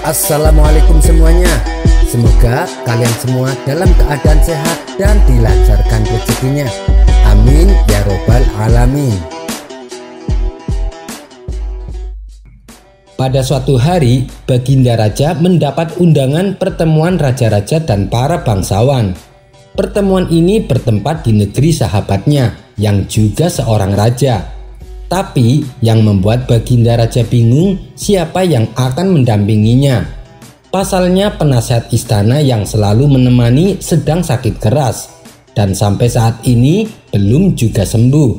Assalamualaikum semuanya. Semoga kalian semua dalam keadaan sehat dan dilancarkan rezekinya. Amin ya robbal alamin. Pada suatu hari, Baginda Raja mendapat undangan pertemuan raja-raja dan para bangsawan. Pertemuan ini bertempat di negeri sahabatnya yang juga seorang raja. Tapi yang membuat Baginda Raja bingung siapa yang akan mendampinginya. Pasalnya penasehat istana yang selalu menemani sedang sakit keras dan sampai saat ini belum juga sembuh.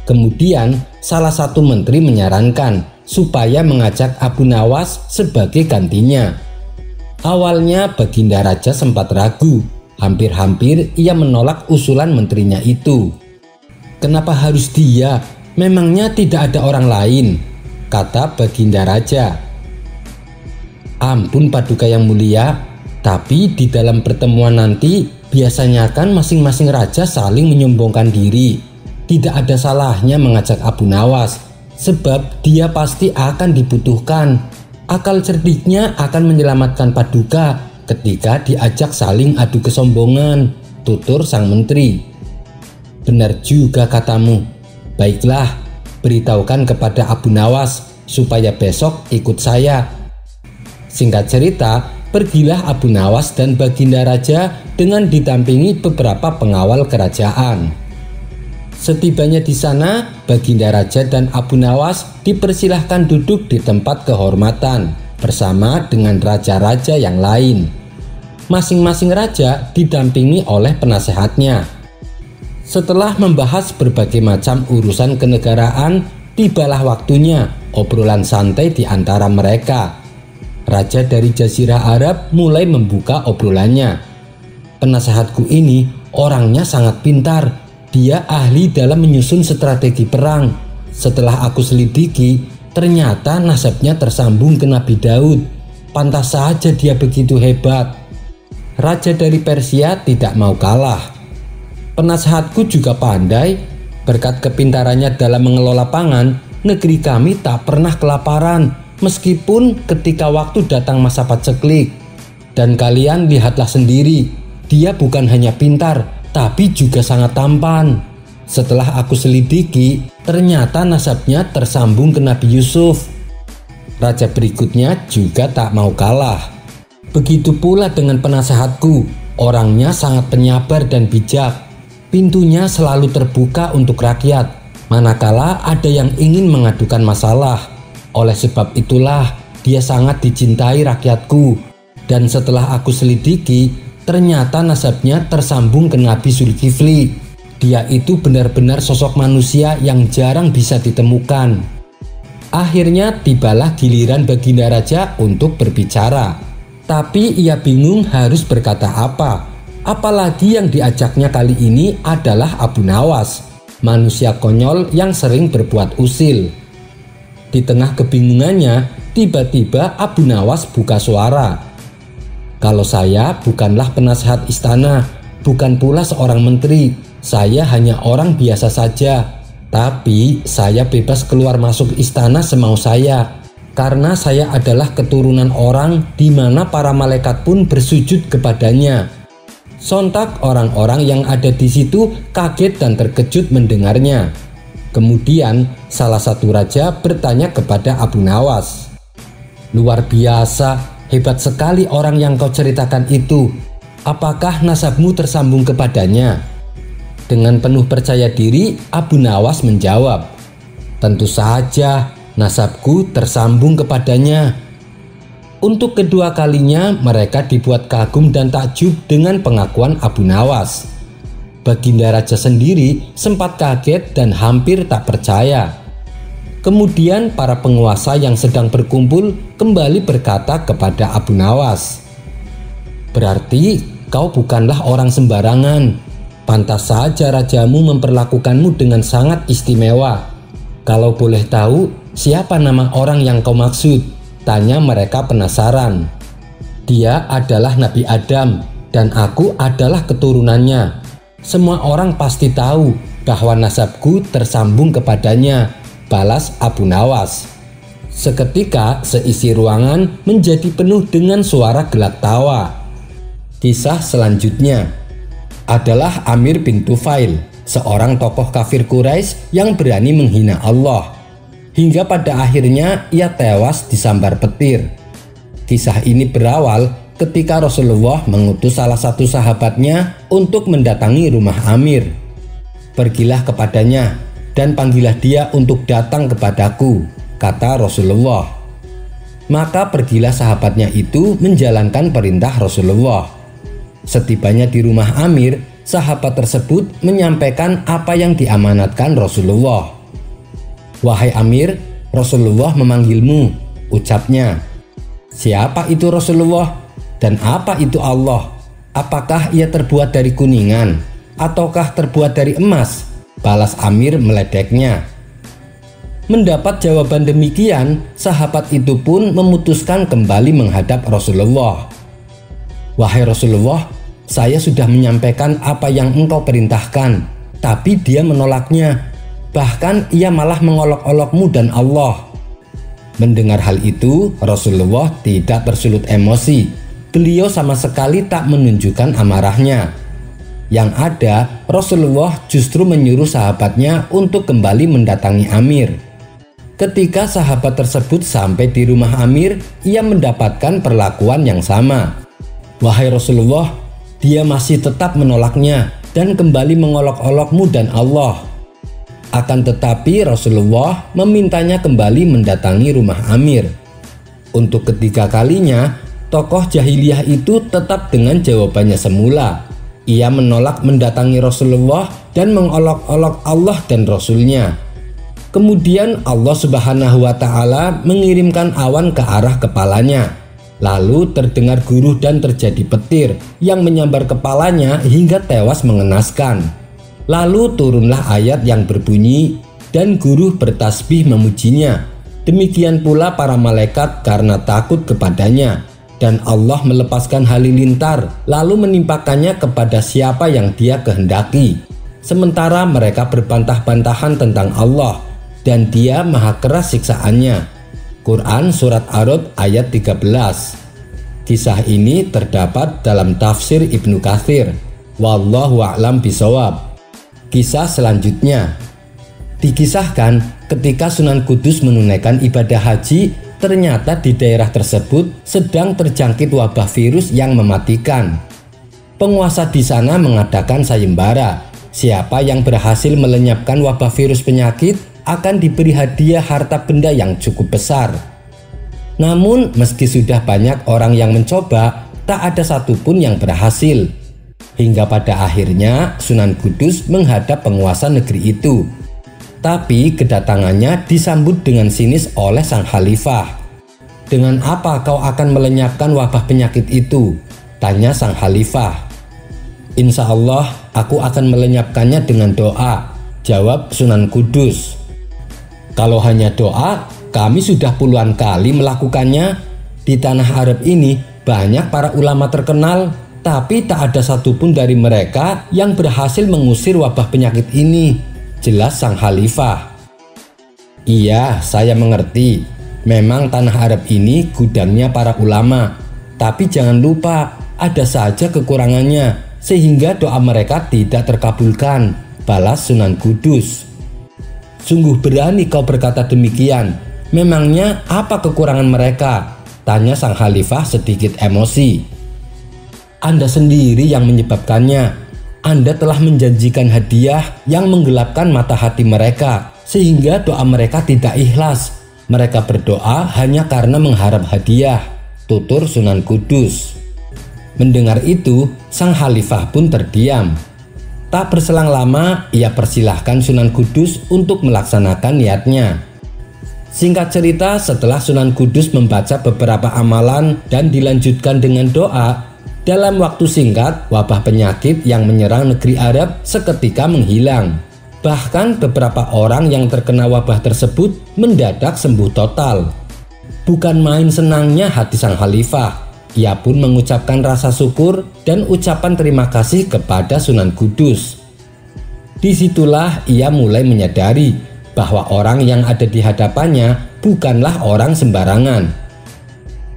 Kemudian salah satu menteri menyarankan supaya mengajak Abu Nawas sebagai gantinya. Awalnya Baginda Raja sempat ragu, hampir-hampir ia menolak usulan menterinya itu. Kenapa harus dia? Memangnya tidak ada orang lain, kata Baginda Raja. Ampun Paduka yang mulia, tapi di dalam pertemuan nanti biasanya kan masing-masing raja saling menyombongkan diri. Tidak ada salahnya mengajak Abu Nawas, sebab dia pasti akan dibutuhkan. Akal cerdiknya akan menyelamatkan Paduka ketika diajak saling adu kesombongan, tutur sang menteri. Benar juga katamu. Baiklah, beritahukan kepada Abu Nawas supaya besok ikut saya. Singkat cerita, pergilah Abu Nawas dan Baginda Raja dengan didampingi beberapa pengawal kerajaan. Setibanya di sana, Baginda Raja dan Abu Nawas dipersilahkan duduk di tempat kehormatan bersama dengan raja-raja yang lain. Masing-masing raja didampingi oleh penasehatnya. Setelah membahas berbagai macam urusan kenegaraan, tibalah waktunya obrolan santai di antara mereka. Raja dari Jazirah Arab mulai membuka obrolannya. Penasehatku ini orangnya sangat pintar. Dia ahli dalam menyusun strategi perang. Setelah aku selidiki, ternyata nasabnya tersambung ke Nabi Daud. Pantas saja dia begitu hebat. Raja dari Persia tidak mau kalah. Penasehatku juga pandai. Berkat kepintarannya dalam mengelola pangan, negeri kami tak pernah kelaparan meskipun ketika waktu datang masa paceklik. Dan kalian lihatlah sendiri, dia bukan hanya pintar tapi juga sangat tampan. Setelah aku selidiki, ternyata nasabnya tersambung ke Nabi Yusuf. Raja berikutnya juga tak mau kalah. Begitu pula dengan penasehatku, orangnya sangat penyabar dan bijak. Pintunya selalu terbuka untuk rakyat, manakala ada yang ingin mengadukan masalah. Oleh sebab itulah, dia sangat dicintai rakyatku. Dan setelah aku selidiki, ternyata nasabnya tersambung ke Nabi Zulkifli. Dia itu benar-benar sosok manusia yang jarang bisa ditemukan. Akhirnya tibalah giliran Baginda Raja untuk berbicara. Tapi ia bingung harus berkata apa. Apalagi yang diajaknya kali ini adalah Abu Nawas, manusia konyol yang sering berbuat usil. Di tengah kebingungannya, tiba-tiba Abu Nawas buka suara. Kalau saya bukanlah penasehat istana, bukan pula seorang menteri. Saya hanya orang biasa saja. Tapi saya bebas keluar masuk istana semau saya. Karena saya adalah keturunan orang di mana para malaikat pun bersujud kepadanya. Sontak orang-orang yang ada di situ kaget dan terkejut mendengarnya. Kemudian salah satu raja bertanya kepada Abu Nawas, "Luar biasa, hebat sekali orang yang kau ceritakan itu. Apakah nasabmu tersambung kepadanya?" Dengan penuh percaya diri, Abu Nawas menjawab, "Tentu saja, nasabku tersambung kepadanya." Untuk kedua kalinya mereka dibuat kagum dan takjub dengan pengakuan Abu Nawas. Baginda Raja sendiri sempat kaget dan hampir tak percaya. Kemudian para penguasa yang sedang berkumpul kembali berkata kepada Abu Nawas, "Berarti kau bukanlah orang sembarangan. Pantas saja rajamu memperlakukanmu dengan sangat istimewa. Kalau boleh tahu, siapa nama orang yang kau maksud?" Tanya mereka penasaran. "Dia adalah Nabi Adam dan aku adalah keturunannya. Semua orang pasti tahu bahwa nasabku tersambung kepadanya," balas Abu Nawas. Seketika seisi ruangan menjadi penuh dengan suara gelak tawa. Kisah selanjutnya adalah Amir bin Tufail, seorang tokoh kafir Quraisy yang berani menghina Allah. Hingga pada akhirnya ia tewas disambar petir. Kisah ini berawal ketika Rasulullah mengutus salah satu sahabatnya untuk mendatangi rumah Amir. "Pergilah kepadanya dan panggillah dia untuk datang kepadaku," kata Rasulullah. Maka pergilah sahabatnya itu menjalankan perintah Rasulullah. Setibanya di rumah Amir, sahabat tersebut menyampaikan apa yang diamanatkan Rasulullah. "Wahai Amir, Rasulullah memanggilmu," ucapnya. "Siapa itu Rasulullah? Dan apa itu Allah? Apakah ia terbuat dari kuningan ataukah terbuat dari emas?" balas Amir meledeknya. Mendapat jawaban demikian, sahabat itu pun memutuskan kembali menghadap Rasulullah. "Wahai Rasulullah, saya sudah menyampaikan apa yang engkau perintahkan, tapi dia menolaknya. Bahkan ia malah mengolok-olokmu dan Allah." Mendengar hal itu, Rasulullah tidak tersulut emosi. Beliau sama sekali tak menunjukkan amarahnya. Yang ada, Rasulullah justru menyuruh sahabatnya untuk kembali mendatangi Amir. Ketika sahabat tersebut sampai di rumah Amir, ia mendapatkan perlakuan yang sama. "Wahai Rasulullah, dia masih tetap menolaknya dan kembali mengolok-olokmu dan Allah." Akan tetapi Rasulullah memintanya kembali mendatangi rumah Amir. Untuk ketiga kalinya, tokoh jahiliyah itu tetap dengan jawabannya semula. Ia menolak mendatangi Rasulullah dan mengolok-olok Allah dan Rasulnya. Kemudian Allah Subhanahu wa Ta'ala mengirimkan awan ke arah kepalanya. Lalu terdengar guruh dan terjadi petir yang menyambar kepalanya hingga tewas mengenaskan. Lalu turunlah ayat yang berbunyi, "Dan guruh bertasbih memujinya. Demikian pula para malaikat karena takut kepadanya. Dan Allah melepaskan halilintar lalu menimpakannya kepada siapa yang dia kehendaki. Sementara mereka berbantah-bantahan tentang Allah, dan dia maha keras siksaannya." Quran Surat Ar-Ra'd ayat 13. Kisah ini terdapat dalam tafsir Ibnu Katsir. Wallahu a'lam bishawab. Kisah selanjutnya dikisahkan ketika Sunan Kudus menunaikan ibadah haji, ternyata di daerah tersebut sedang terjangkit wabah virus yang mematikan. Penguasa di sana mengadakan sayembara. Siapa yang berhasil melenyapkan wabah virus penyakit akan diberi hadiah harta benda yang cukup besar. Namun meski sudah banyak orang yang mencoba, tak ada satupun yang berhasil. Hingga pada akhirnya Sunan Kudus menghadap penguasa negeri itu. Tapi kedatangannya disambut dengan sinis oleh sang khalifah. "Dengan apa kau akan melenyapkan wabah penyakit itu?" tanya sang khalifah. "Insya Allah aku akan melenyapkannya dengan doa," jawab Sunan Kudus. "Kalau hanya doa, kami sudah puluhan kali melakukannya. Di tanah Arab ini banyak para ulama terkenal, tapi tak ada satupun dari mereka yang berhasil mengusir wabah penyakit ini," jelas sang khalifah. "Iya, saya mengerti. Memang tanah Arab ini gudangnya para ulama. Tapi jangan lupa, ada saja kekurangannya, sehingga doa mereka tidak terkabulkan," balas Sunan Kudus. "Sungguh berani kau berkata demikian. Memangnya apa kekurangan mereka?" tanya sang khalifah sedikit emosi. "Anda sendiri yang menyebabkannya. Anda telah menjanjikan hadiah yang menggelapkan mata hati mereka, sehingga doa mereka tidak ikhlas. Mereka berdoa hanya karena mengharap hadiah," tutur Sunan Kudus. Mendengar itu, sang khalifah pun terdiam. Tak berselang lama, ia persilahkan Sunan Kudus untuk melaksanakan niatnya. Singkat cerita, setelah Sunan Kudus membaca beberapa amalan dan dilanjutkan dengan doa, dalam waktu singkat wabah penyakit yang menyerang negeri Arab seketika menghilang. Bahkan beberapa orang yang terkena wabah tersebut mendadak sembuh total. Bukan main senangnya hati sang khalifah. Ia pun mengucapkan rasa syukur dan ucapan terima kasih kepada Sunan Kudus. Disitulah ia mulai menyadari bahwa orang yang ada di hadapannya bukanlah orang sembarangan.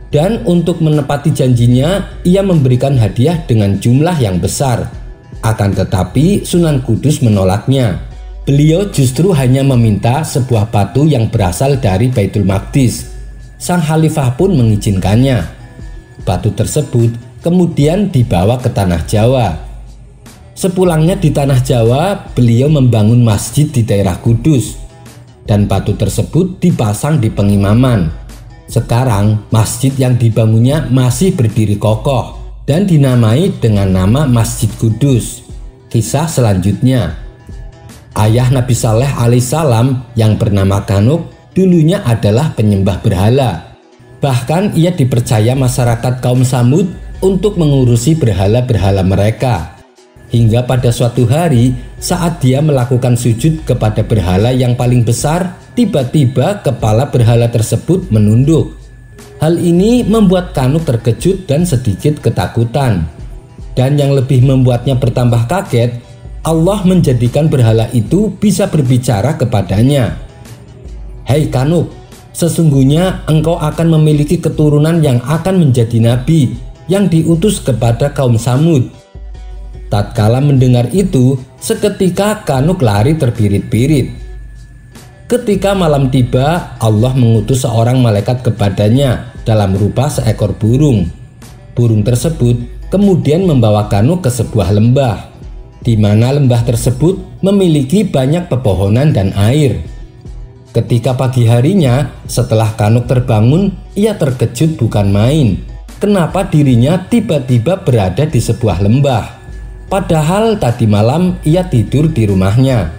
Dan untuk menepati janjinya, ia memberikan hadiah dengan jumlah yang besar. Akan tetapi Sunan Kudus menolaknya. Beliau justru hanya meminta sebuah batu yang berasal dari Baitul Maqdis. Sang khalifah pun mengizinkannya. Batu tersebut kemudian dibawa ke tanah Jawa. Sepulangnya di tanah Jawa, beliau membangun masjid di daerah Kudus, dan batu tersebut dipasang di pengimaman. Sekarang masjid yang dibangunnya masih berdiri kokoh dan dinamai dengan nama Masjid Kudus. Kisah selanjutnya, ayah Nabi Saleh alaihissalam yang bernama Kanuk dulunya adalah penyembah berhala. Bahkan ia dipercaya masyarakat kaum Samud untuk mengurusi berhala-berhala mereka. Hingga pada suatu hari saat dia melakukan sujud kepada berhala yang paling besar, tiba-tiba kepala berhala tersebut menunduk. Hal ini membuat Kanuk terkejut dan sedikit ketakutan. Dan yang lebih membuatnya bertambah kaget, Allah menjadikan berhala itu bisa berbicara kepadanya. "Hei Kanuk, sesungguhnya engkau akan memiliki keturunan yang akan menjadi nabi yang diutus kepada kaum Samud." Tatkala mendengar itu, seketika Kanuk lari terbirit-birit. Ketika malam tiba, Allah mengutus seorang malaikat kepadanya dalam rupa seekor burung. Burung tersebut kemudian membawa Kanuk ke sebuah lembah, di mana lembah tersebut memiliki banyak pepohonan dan air. Ketika pagi harinya, setelah Kanuk terbangun, ia terkejut bukan main. Kenapa dirinya tiba-tiba berada di sebuah lembah? Padahal tadi malam ia tidur di rumahnya.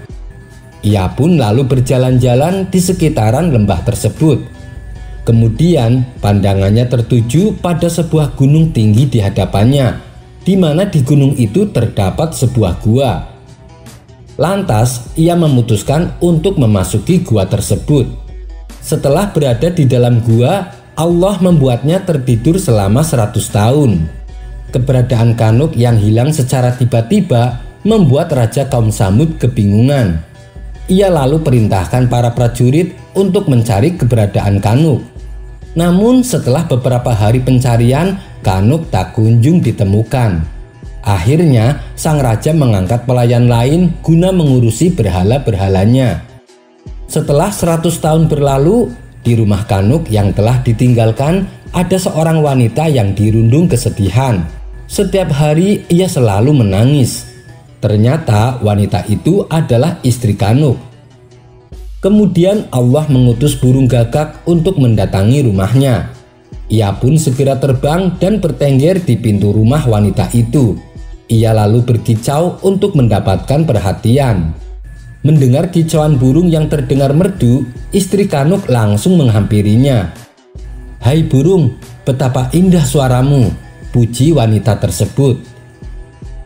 Ia pun lalu berjalan-jalan di sekitaran lembah tersebut. Kemudian pandangannya tertuju pada sebuah gunung tinggi di hadapannya, di mana di gunung itu terdapat sebuah gua. Lantas ia memutuskan untuk memasuki gua tersebut. Setelah berada di dalam gua, Allah membuatnya tertidur selama 100 tahun. Keberadaan Kanuk yang hilang secara tiba-tiba membuat Raja kaum Samud kebingungan. Ia lalu perintahkan para prajurit untuk mencari keberadaan Kanuk. Namun setelah beberapa hari pencarian, Kanuk tak kunjung ditemukan. Akhirnya sang raja mengangkat pelayan lain guna mengurusi berhala-berhalanya. Setelah 100 tahun berlalu, di rumah Kanuk yang telah ditinggalkan ada seorang wanita yang dirundung kesedihan. Setiap hari ia selalu menangis. Ternyata wanita itu adalah istri Kanuk. Kemudian Allah mengutus burung gagak untuk mendatangi rumahnya. Ia pun segera terbang dan bertengger di pintu rumah wanita itu. Ia lalu berkicau untuk mendapatkan perhatian. Mendengar kicauan burung yang terdengar merdu, istri Kanuk langsung menghampirinya. "Hai burung, betapa indah suaramu," puji wanita tersebut.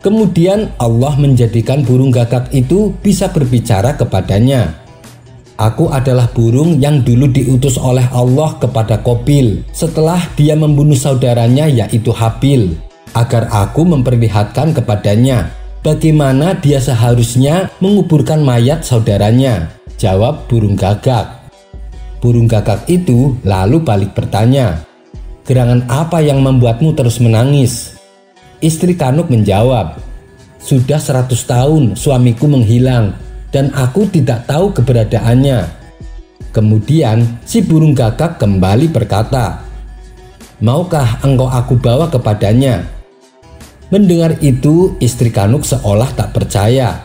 Kemudian Allah menjadikan burung gagak itu bisa berbicara kepadanya. "Aku adalah burung yang dulu diutus oleh Allah kepada Qabil setelah dia membunuh saudaranya yaitu Habil, agar aku memperlihatkan kepadanya bagaimana dia seharusnya menguburkan mayat saudaranya," jawab burung gagak. Burung gagak itu lalu balik bertanya, "Gerangan apa yang membuatmu terus menangis?" Istri Kanuk menjawab, "Sudah 100 tahun suamiku menghilang dan aku tidak tahu keberadaannya." Kemudian si burung gagak kembali berkata, "Maukah engkau aku bawa kepadanya?" Mendengar itu, istri Kanuk seolah tak percaya.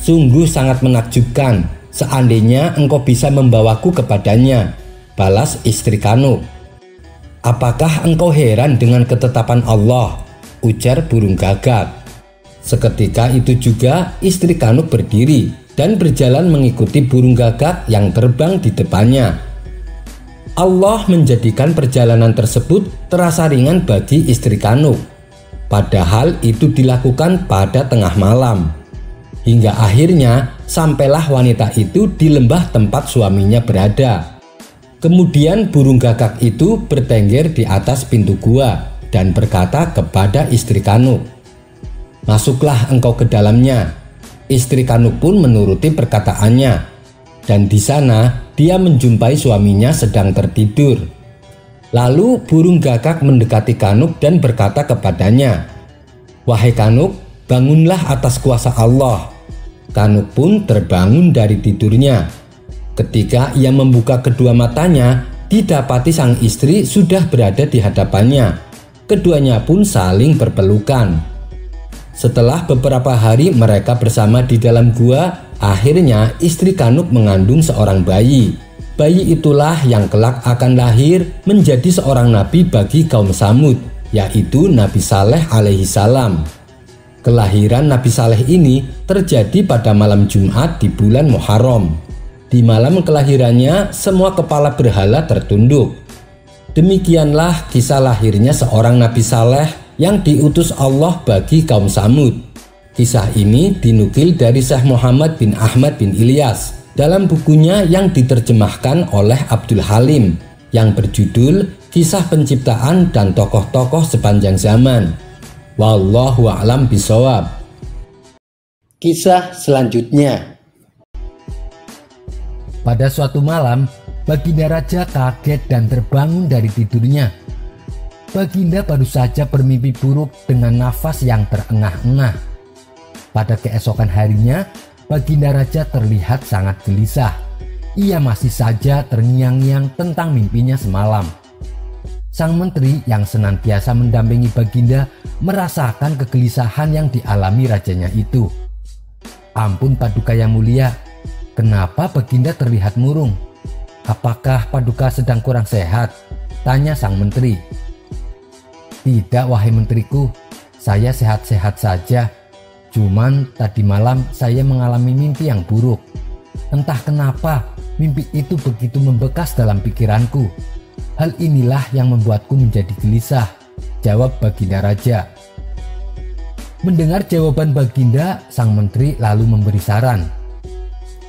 "Sungguh sangat menakjubkan, seandainya engkau bisa membawaku kepadanya," balas istri Kanuk. "Apakah engkau heran dengan ketetapan Allah?" ujar burung gagak. Seketika itu juga istri Kanuk berdiri dan berjalan mengikuti burung gagak yang terbang di depannya. Allah menjadikan perjalanan tersebut terasa ringan bagi istri Kanuk. Padahal itu dilakukan pada tengah malam. Hingga akhirnya sampailah wanita itu di lembah tempat suaminya berada. Kemudian burung gagak itu bertengger di atas pintu gua dan berkata kepada istri Kanuk, "Masuklah engkau ke dalamnya." Istri Kanuk pun menuruti perkataannya. dan di sana dia menjumpai suaminya sedang tertidur. Lalu burung gagak mendekati Kanuk dan berkata kepadanya, "Wahai Kanuk, bangunlah atas kuasa Allah." Kanuk pun terbangun dari tidurnya. Ketika ia membuka kedua matanya, didapati sang istri sudah berada di hadapannya. Keduanya pun saling berpelukan. Setelah beberapa hari mereka bersama di dalam gua, akhirnya istri Kanuk mengandung seorang bayi. Bayi itulah yang kelak akan lahir menjadi seorang nabi bagi kaum Samud, yaitu Nabi Saleh alaihi salam. Kelahiran Nabi Saleh ini terjadi pada malam Jumat di bulan Muharram. Di malam kelahirannya, semua kepala berhala tertunduk. Demikianlah kisah lahirnya seorang Nabi Saleh yang diutus Allah bagi kaum Samud. Kisah ini dinukil dari Syekh Muhammad bin Ahmad bin Ilyas dalam bukunya yang diterjemahkan oleh Abdul Halim yang berjudul Kisah Penciptaan dan Tokoh-Tokoh Sepanjang Zaman. Wallahu a'lam bishawab. Kisah selanjutnya. Pada suatu malam, Baginda Raja kaget dan terbangun dari tidurnya. Baginda baru saja bermimpi buruk dengan nafas yang terengah-engah. Pada keesokan harinya, Baginda Raja terlihat sangat gelisah. Ia masih saja terngiang-ngiang tentang mimpinya semalam. Sang menteri yang senantiasa mendampingi Baginda merasakan kegelisahan yang dialami rajanya itu. "Ampun Paduka yang mulia, kenapa Baginda terlihat murung? Apakah Paduka sedang kurang sehat?" tanya sang menteri. "Tidak wahai menteriku, saya sehat-sehat saja. Cuman tadi malam saya mengalami mimpi yang buruk. Entah kenapa mimpi itu begitu membekas dalam pikiranku. Hal inilah yang membuatku menjadi gelisah," jawab Baginda Raja. Mendengar jawaban Baginda, sang menteri lalu memberi saran.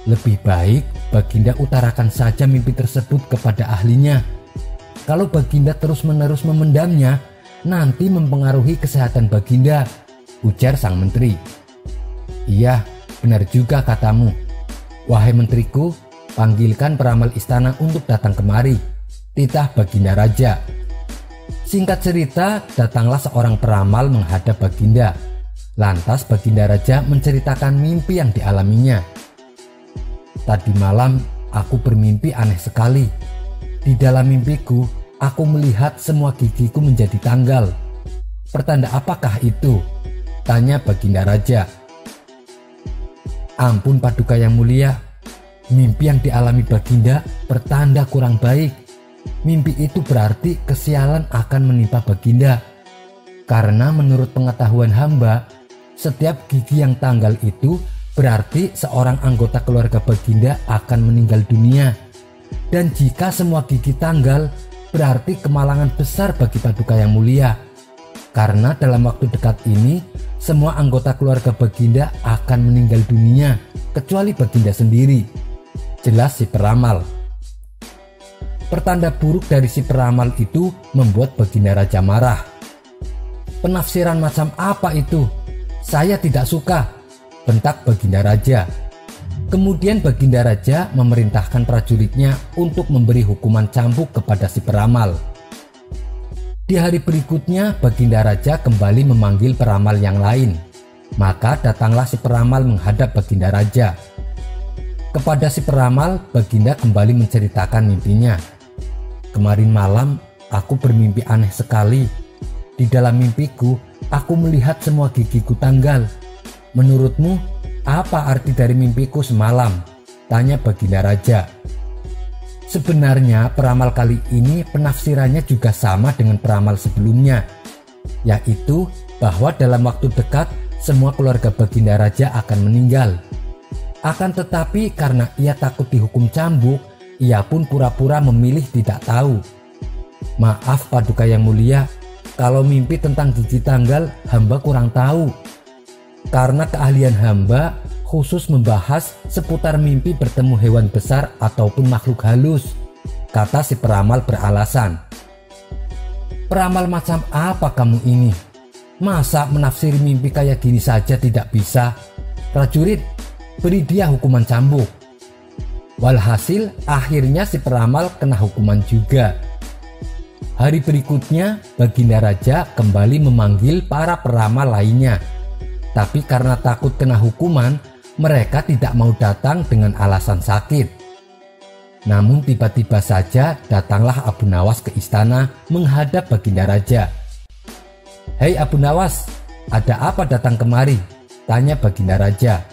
Lebih baik Baginda utarakan saja mimpi tersebut kepada ahlinya. Kalau Baginda terus-menerus memendamnya, nanti mempengaruhi kesehatan Baginda, ujar sang menteri. "Iya, benar juga katamu. Wahai menteriku, panggilkan peramal istana untuk datang kemari," titah Baginda Raja. Singkat cerita, datanglah seorang peramal menghadap Baginda. Lantas Baginda Raja menceritakan mimpi yang dialaminya. "Tadi malam aku bermimpi aneh sekali. Di dalam mimpiku, aku melihat semua gigiku menjadi tanggal. Pertanda apakah itu?" tanya Baginda Raja. "Ampun Paduka yang mulia, mimpi yang dialami Baginda pertanda kurang baik. Mimpi itu berarti kesialan akan menimpa Baginda. Karena menurut pengetahuan hamba, setiap gigi yang tanggal itu berarti seorang anggota keluarga Baginda akan meninggal dunia. Dan jika semua gigi tanggal, berarti kemalangan besar bagi Paduka yang mulia. Karena dalam waktu dekat ini, semua anggota keluarga Baginda akan meninggal dunia, kecuali Baginda sendiri," jelas si peramal. Pertanda buruk dari si peramal itu membuat Baginda Raja marah. "Penafsiran macam apa itu? Saya tidak suka," bentak Baginda Raja. Kemudian Baginda Raja memerintahkan prajuritnya untuk memberi hukuman cambuk kepada si peramal. Di hari berikutnya Baginda Raja kembali memanggil peramal yang lain. Maka datanglah si peramal menghadap Baginda Raja. Kepada si peramal, Baginda kembali menceritakan mimpinya. "Kemarin malam aku bermimpi aneh sekali. Di dalam mimpiku aku melihat semua gigiku tanggal. Menurutmu apa arti dari mimpiku semalam?" tanya Baginda Raja. Sebenarnya peramal kali ini penafsirannya juga sama dengan peramal sebelumnya, yaitu bahwa dalam waktu dekat semua keluarga Baginda Raja akan meninggal. Akan tetapi karena ia takut dihukum cambuk, ia pun pura-pura memilih tidak tahu. "Maaf Paduka yang mulia, kalau mimpi tentang gigi tanggal hamba kurang tahu. Karena keahlian hamba khusus membahas seputar mimpi bertemu hewan besar ataupun makhluk halus," kata si peramal beralasan. "Peramal macam apa kamu ini? Masa menafsiri mimpi kayak gini saja tidak bisa? Prajurit, beri dia hukuman cambuk." Walhasil akhirnya si peramal kena hukuman juga. Hari berikutnya Baginda Raja kembali memanggil para peramal lainnya. Tapi karena takut kena hukuman, mereka tidak mau datang dengan alasan sakit. Namun tiba-tiba saja datanglah Abu Nawas ke istana menghadap Baginda Raja. "Hei Abu Nawas, ada apa datang kemari?" tanya Baginda Raja.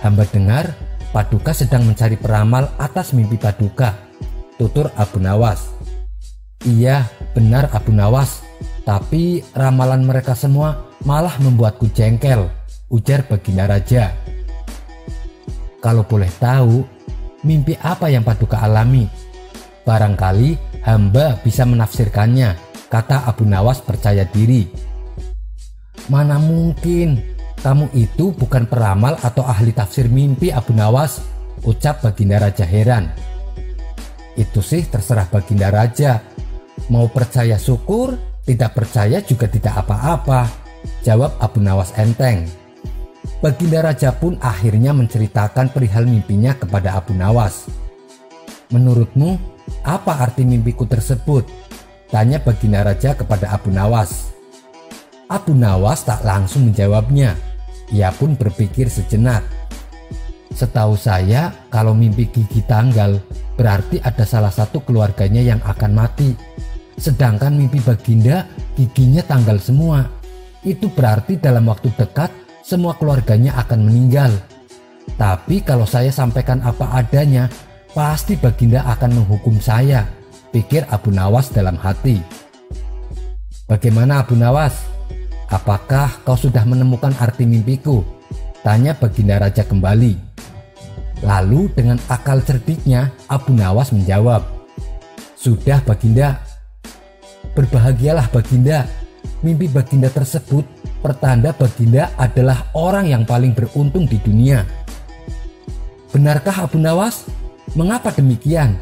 "Hamba dengar Paduka sedang mencari peramal atas mimpi Paduka," tutur Abu Nawas. "Iya, benar Abu Nawas, tapi ramalan mereka semua malah membuatku jengkel," ujar Baginda Raja. "Kalau boleh tahu, mimpi apa yang Paduka alami? Barangkali hamba bisa menafsirkannya," kata Abu Nawas percaya diri. "Mana mungkin, kamu itu bukan peramal atau ahli tafsir mimpi Abu Nawas," ucap Baginda Raja heran. "Itu sih terserah Baginda Raja. Mau percaya syukur, tidak percaya juga tidak apa-apa," jawab Abu Nawas enteng. Baginda Raja pun akhirnya menceritakan perihal mimpinya kepada Abu Nawas. "Menurutmu, apa arti mimpiku tersebut?" tanya Baginda Raja kepada Abu Nawas. Abu Nawas tak langsung menjawabnya. Ia pun berpikir sejenak. "Setahu saya, kalau mimpi gigi tanggal, berarti ada salah satu keluarganya yang akan mati. Sedangkan mimpi Baginda, giginya tanggal semua. Itu berarti dalam waktu dekat, semua keluarganya akan meninggal. Tapi kalau saya sampaikan apa adanya, pasti Baginda akan menghukum saya," pikir Abu Nawas dalam hati. "Bagaimana Abu Nawas? Apakah kau sudah menemukan arti mimpiku?" tanya Baginda Raja kembali. Lalu dengan akal cerdiknya Abu Nawas menjawab, "Sudah Baginda." "Berbahagialah Baginda. Mimpi Baginda tersebut pertanda Baginda adalah orang yang paling beruntung di dunia." "Benarkah Abu Nawas? Mengapa demikian?"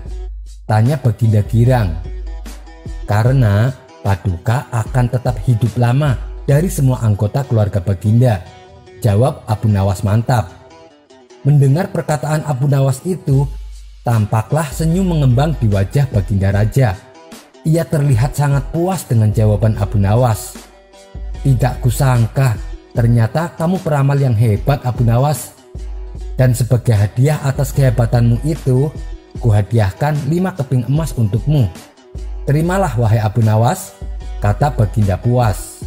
tanya Baginda girang. "Karena Paduka akan tetap hidup lama dari semua anggota keluarga Baginda," jawab Abu Nawas mantap. Mendengar perkataan Abu Nawas itu, tampaklah senyum mengembang di wajah Baginda Raja. Ia terlihat sangat puas dengan jawaban Abu Nawas. "Tidak kusangka, ternyata kamu peramal yang hebat Abu Nawas. Dan sebagai hadiah atas kehebatanmu itu, kuhadiahkan 5 keping emas untukmu. Terimalah wahai Abu Nawas," kata Baginda puas.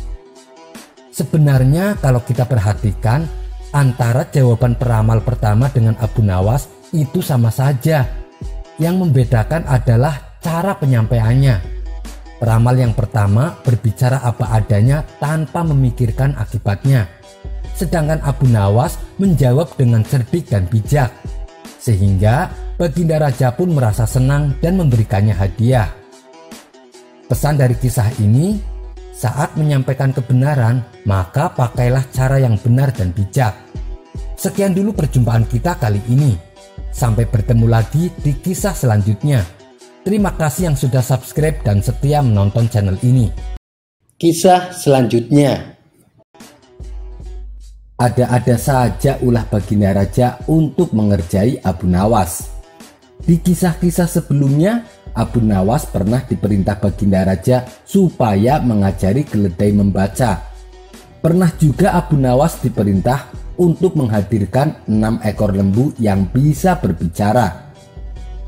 Sebenarnya kalau kita perhatikan, antara jawaban peramal pertama dengan Abu Nawas itu sama saja. Yang membedakan adalah cara penyampaiannya. Peramal yang pertama berbicara apa adanya tanpa memikirkan akibatnya. Sedangkan Abu Nawas menjawab dengan cerdik dan bijak. Sehingga Baginda Raja pun merasa senang dan memberikannya hadiah. Pesan dari kisah ini, saat menyampaikan kebenaran, maka pakailah cara yang benar dan bijak. Sekian dulu perjumpaan kita kali ini. Sampai bertemu lagi di kisah selanjutnya. Terima kasih yang sudah subscribe dan setia menonton channel ini. Kisah selanjutnya. Ada-ada saja ulah Baginda Raja untuk mengerjai Abu Nawas. Di kisah-kisah sebelumnya, Abu Nawas pernah diperintah Baginda Raja supaya mengajari keledai membaca. Pernah juga Abu Nawas diperintah untuk menghadirkan 6 ekor lembu yang bisa berbicara.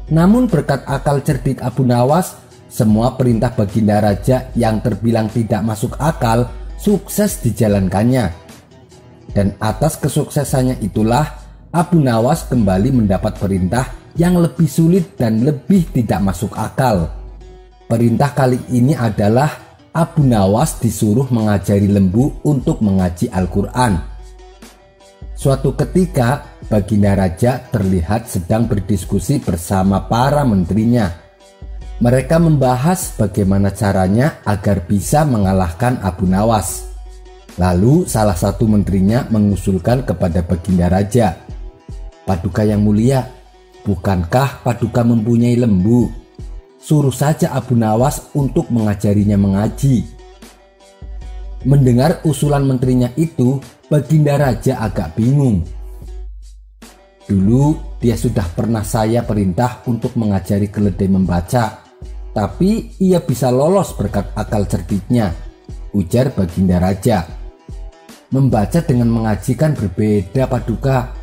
Namun berkat akal cerdik Abu Nawas, semua perintah Baginda Raja yang terbilang tidak masuk akal sukses dijalankannya. Dan atas kesuksesannya itulah Abu Nawas kembali mendapat perintah yang lebih sulit dan lebih tidak masuk akal. Perintah kali ini adalah Abu Nawas disuruh mengajari lembu untuk mengaji Al-Quran. Suatu ketika Baginda Raja terlihat sedang berdiskusi bersama para menterinya. Mereka membahas bagaimana caranya agar bisa mengalahkan Abu Nawas. Lalu salah satu menterinya mengusulkan kepada Baginda Raja, "Paduka yang mulia, bukankah Paduka mempunyai lembu? Suruh saja Abu Nawas untuk mengajarinya mengaji." Mendengar usulan menterinya itu, Baginda Raja agak bingung. Dulu dia sudah pernah saya perintah untuk mengajari keledai membaca, tapi ia bisa lolos berkat akal cerdiknya, ujar Baginda Raja. Membaca dengan mengaji kan berbeda, Paduka.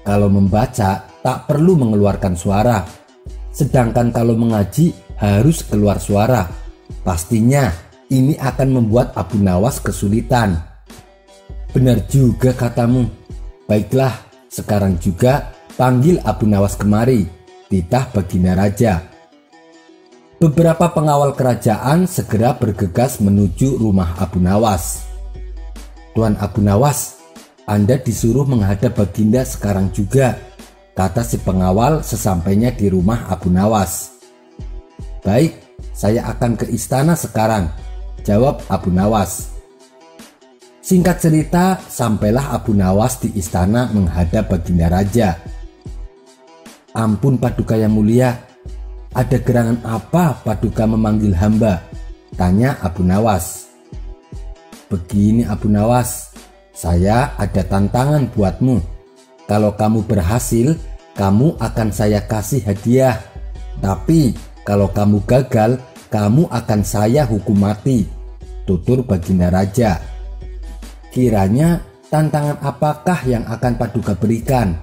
Kalau membaca tak perlu mengeluarkan suara, sedangkan kalau mengaji harus keluar suara. Pastinya ini akan membuat Abu Nawas kesulitan. Benar juga katamu. Baiklah, sekarang juga panggil Abu Nawas kemari, titah Baginda Raja. Beberapa pengawal kerajaan segera bergegas menuju rumah Abu Nawas. Tuan Abu Nawas, Anda disuruh menghadap Baginda sekarang juga, kata si pengawal sesampainya di rumah Abu Nawas. Baik, saya akan ke istana sekarang, jawab Abu Nawas. Singkat cerita, sampailah Abu Nawas di istana menghadap Baginda Raja. Ampun Paduka yang mulia, ada gerangan apa Paduka memanggil hamba? Tanya Abu Nawas. Begini Abu Nawas, saya ada tantangan buatmu. Kalau kamu berhasil, kamu akan saya kasih hadiah. Tapi kalau kamu gagal, kamu akan saya hukum mati, tutur Baginda Raja. Kiranya tantangan apakah yang akan Paduka berikan?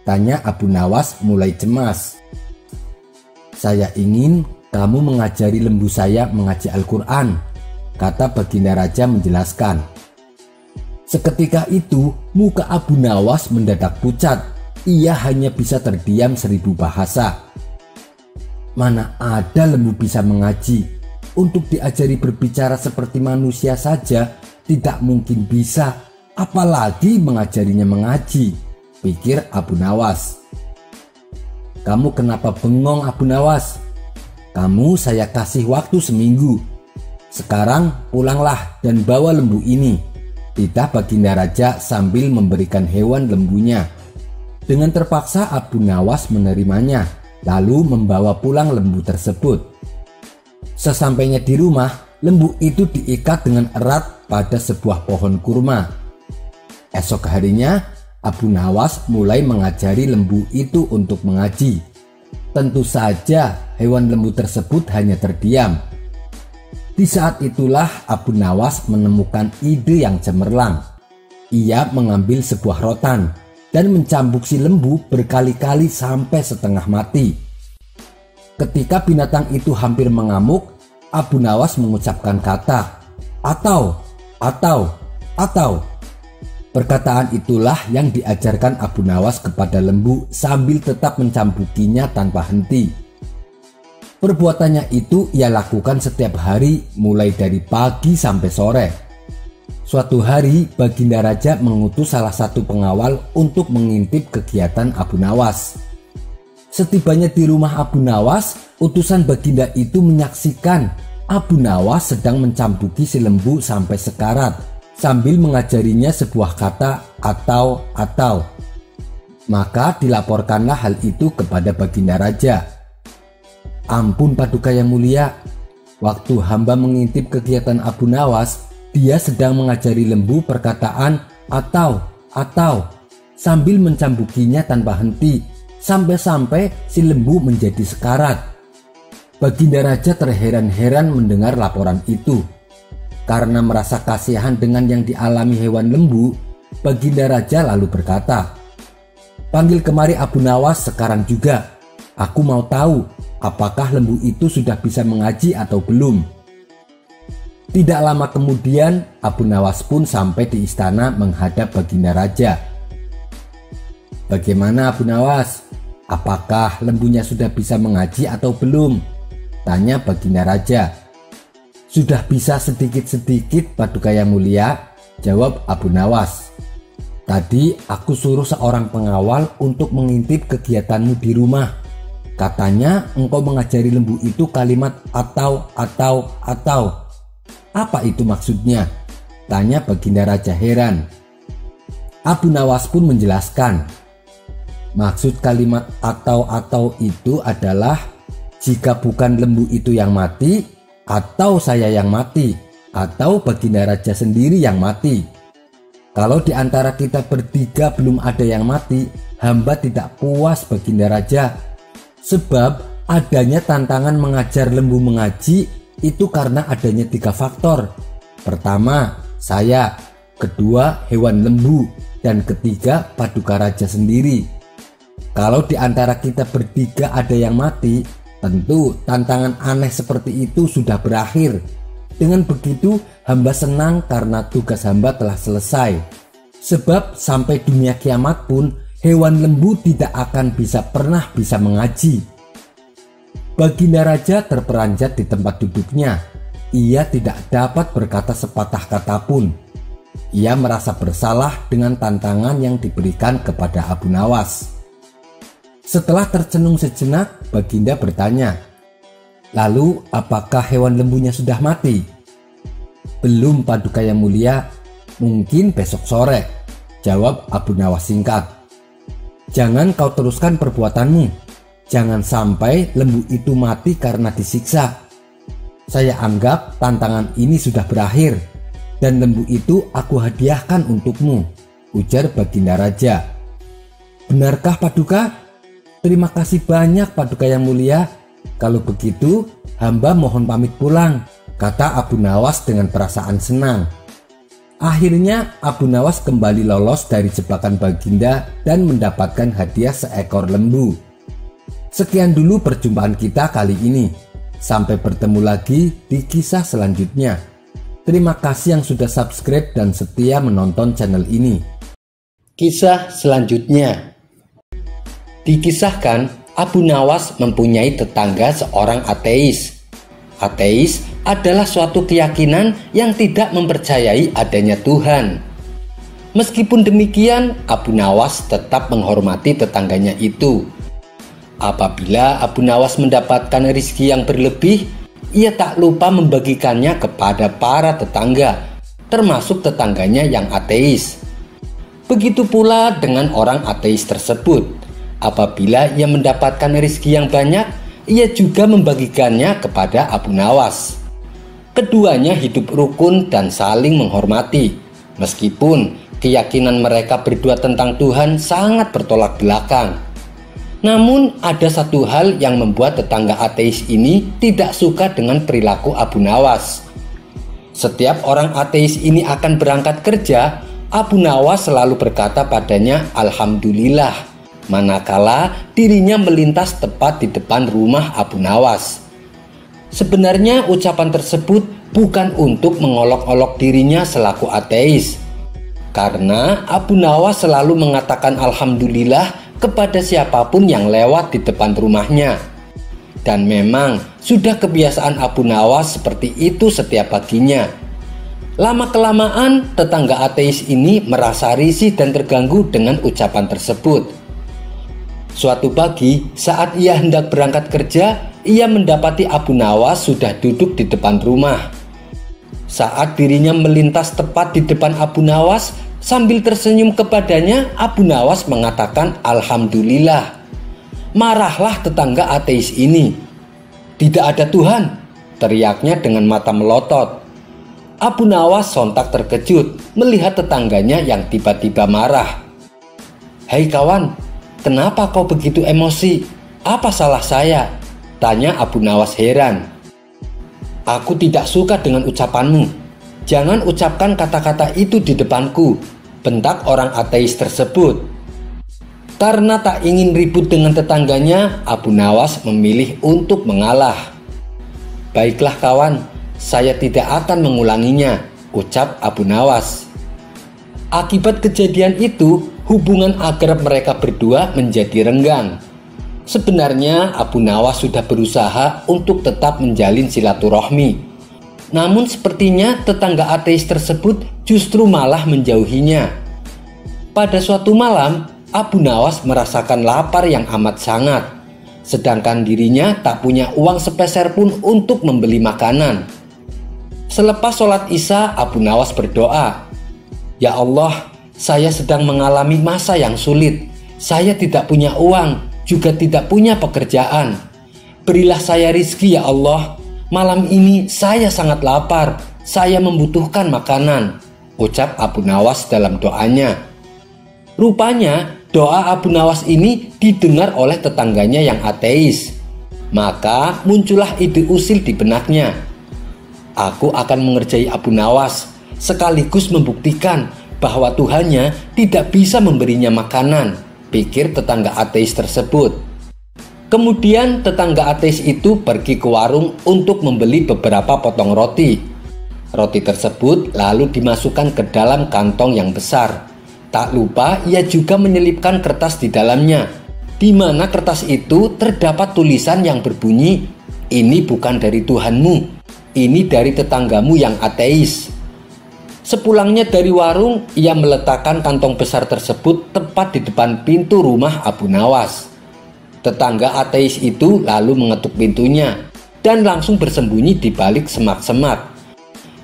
Tanya Abu Nawas mulai cemas. Saya ingin kamu mengajari lembu saya mengaji Al-Quran, kata Baginda Raja menjelaskan. Seketika itu muka Abu Nawas mendadak pucat. Ia hanya bisa terdiam 1000 bahasa. Mana ada lembu bisa mengaji? Untuk diajari berbicara seperti manusia saja tidak mungkin bisa, apalagi mengajarinya mengaji, pikir Abu Nawas. Kamu kenapa bengong Abu Nawas? Kamu saya kasih waktu seminggu. Sekarang pulanglah dan bawa lembu ini, titah Baginda Raja sambil memberikan hewan lembunya. Dengan terpaksa Abu Nawas menerimanya, lalu membawa pulang lembu tersebut. Sesampainya di rumah, lembu itu diikat dengan erat pada sebuah pohon kurma. Esok harinya, Abu Nawas mulai mengajari lembu itu untuk mengaji. Tentu saja hewan lembu tersebut hanya terdiam. Di saat itulah Abu Nawas menemukan ide yang cemerlang. Ia mengambil sebuah rotan dan mencambuk si lembu berkali-kali sampai setengah mati. Ketika binatang itu hampir mengamuk, Abu Nawas mengucapkan kata atau. Perkataan itulah yang diajarkan Abu Nawas kepada lembu sambil tetap mencambukinya tanpa henti. Perbuatannya itu ia lakukan setiap hari mulai dari pagi sampai sore. Suatu hari Baginda Raja mengutus salah satu pengawal untuk mengintip kegiatan Abu Nawas. Setibanya di rumah Abu Nawas, utusan Baginda itu menyaksikan Abu Nawas sedang mencambuki si lembu sampai sekarat sambil mengajarinya sebuah kata atau. Maka dilaporkanlah hal itu kepada Baginda Raja. Ampun Paduka yang mulia, waktu hamba mengintip kegiatan Abu Nawas, dia sedang mengajari lembu perkataan atau sambil mencambukinya tanpa henti sampai-sampai si lembu menjadi sekarat. Baginda Raja terheran-heran mendengar laporan itu. Karena merasa kasihan dengan yang dialami hewan lembu, Baginda Raja lalu berkata, "Panggil kemari Abu Nawas sekarang juga. Aku mau tahu apakah lembu itu sudah bisa mengaji atau belum." Tidak lama kemudian Abu Nawas pun sampai di istana menghadap Baginda Raja. "Bagaimana Abu Nawas? Apakah lembunya sudah bisa mengaji atau belum?" tanya Baginda Raja. "Sudah bisa sedikit-sedikit Paduka yang mulia," jawab Abu Nawas. "Tadi aku suruh seorang pengawal untuk mengintip kegiatanmu di rumah. Katanya engkau mengajari lembu itu kalimat atau. Apa itu maksudnya?" tanya Baginda Raja heran. Abu Nawas pun menjelaskan, maksud kalimat atau itu adalah jika bukan lembu itu yang mati, atau saya yang mati, atau Baginda Raja sendiri yang mati. Kalau di antara kita bertiga belum ada yang mati, hamba tidak puas Baginda Raja. Sebab adanya tantangan mengajar lembu mengaji itu karena adanya 3 faktor. Pertama, saya. Kedua, hewan lembu. Dan ketiga, Paduka Raja sendiri. Kalau di antara kita bertiga ada yang mati, tentu tantangan aneh seperti itu sudah berakhir. Dengan begitu, hamba senang karena tugas hamba telah selesai. Sebab sampai dunia kiamat pun, hewan lembu tidak akan pernah bisa mengaji. Baginda Raja terperanjat di tempat duduknya. Ia tidak dapat berkata sepatah kata pun. Ia merasa bersalah dengan tantangan yang diberikan kepada Abu Nawas. Setelah tercenung sejenak, Baginda bertanya, "Lalu apakah hewan lembunya sudah mati?" "Belum, Paduka yang mulia, mungkin besok sore," jawab Abu Nawas singkat. "Jangan kau teruskan perbuatanmu. Jangan sampai lembu itu mati karena disiksa. Saya anggap tantangan ini sudah berakhir dan lembu itu aku hadiahkan untukmu," ujar Baginda Raja. "Benarkah Paduka? Terima kasih banyak Paduka yang mulia. Kalau begitu hamba mohon pamit pulang," kata Abu Nawas dengan perasaan senang. Akhirnya Abu Nawas kembali lolos dari jebakan Baginda dan mendapatkan hadiah seekor lembu. Sekian dulu perjumpaan kita kali ini. Sampai bertemu lagi di kisah selanjutnya. Terima kasih yang sudah subscribe dan setia menonton channel ini. Kisah selanjutnya. Dikisahkan Abu Nawas mempunyai tetangga seorang ateis. Ateis adalah suatu keyakinan yang tidak mempercayai adanya Tuhan. Meskipun demikian, Abu Nawas tetap menghormati tetangganya itu. Apabila Abu Nawas mendapatkan rezeki yang berlebih, ia tak lupa membagikannya kepada para tetangga, termasuk tetangganya yang ateis. Begitu pula dengan orang ateis tersebut. Apabila ia mendapatkan rezeki yang banyak, ia juga membagikannya kepada Abu Nawas. Keduanya hidup rukun dan saling menghormati, meskipun keyakinan mereka berdua tentang Tuhan sangat bertolak belakang. Namun ada satu hal yang membuat tetangga ateis ini tidak suka dengan perilaku Abu Nawas. Setiap orang ateis ini akan berangkat kerja, Abu Nawas selalu berkata padanya "Alhamdulillah" manakala dirinya melintas tepat di depan rumah Abu Nawas. Sebenarnya ucapan tersebut bukan untuk mengolok-olok dirinya selaku ateis, karena Abu Nawas selalu mengatakan Alhamdulillah kepada siapapun yang lewat di depan rumahnya. Dan memang sudah kebiasaan Abu Nawas seperti itu setiap paginya. Lama-kelamaan tetangga ateis ini merasa risih dan terganggu dengan ucapan tersebut. Suatu pagi saat ia hendak berangkat kerja, ia mendapati Abu Nawas sudah duduk di depan rumah. Saat dirinya melintas tepat di depan Abu Nawas, sambil tersenyum kepadanya, Abu Nawas mengatakan Alhamdulillah. Marahlah tetangga ateis ini. "Tidak ada Tuhan," teriaknya dengan mata melotot. Abu Nawas sontak terkejut melihat tetangganya yang tiba-tiba marah. "Hei kawan, kenapa kau begitu emosi? Apa salah saya?" tanya Abu Nawas heran. "Aku tidak suka dengan ucapanmu. Jangan ucapkan kata-kata itu di depanku," bentak orang ateis tersebut. Karena tak ingin ribut dengan tetangganya, Abu Nawas memilih untuk mengalah. "Baiklah kawan, saya tidak akan mengulanginya," ucap Abu Nawas. Akibat kejadian itu, hubungan akrab mereka berdua menjadi renggang. Sebenarnya Abu Nawas sudah berusaha untuk tetap menjalin silaturahmi. Namun sepertinya tetangga ateis tersebut justru malah menjauhinya. Pada suatu malam, Abu Nawas merasakan lapar yang amat sangat. Sedangkan dirinya tak punya uang sepeser pun untuk membeli makanan. Selepas sholat Isya, Abu Nawas berdoa, "Ya Allah, saya sedang mengalami masa yang sulit. Saya tidak punya uang, juga tidak punya pekerjaan. Berilah saya rizki ya Allah. Malam ini saya sangat lapar. Saya membutuhkan makanan," ucap Abu Nawas dalam doanya. Rupanya Doa Abu Nawas ini didengar oleh tetangganya yang ateis. Maka muncullah ide usil di benaknya. Aku akan mengerjai Abu Nawas sekaligus membuktikan bahwa Tuhannya tidak bisa memberinya makanan, pikir tetangga ateis tersebut. Kemudian tetangga ateis itu pergi ke warung untuk membeli beberapa potong roti. Roti tersebut lalu dimasukkan ke dalam kantong yang besar. Tak lupa ia juga menyelipkan kertas di dalamnya, di mana kertas itu terdapat tulisan yang berbunyi, "Ini bukan dari Tuhanmu, ini dari tetanggamu yang ateis." Sepulangnya dari warung, ia meletakkan kantong besar tersebut tepat di depan pintu rumah Abu Nawas. Tetangga ateis itu lalu mengetuk pintunya dan langsung bersembunyi di balik semak-semak.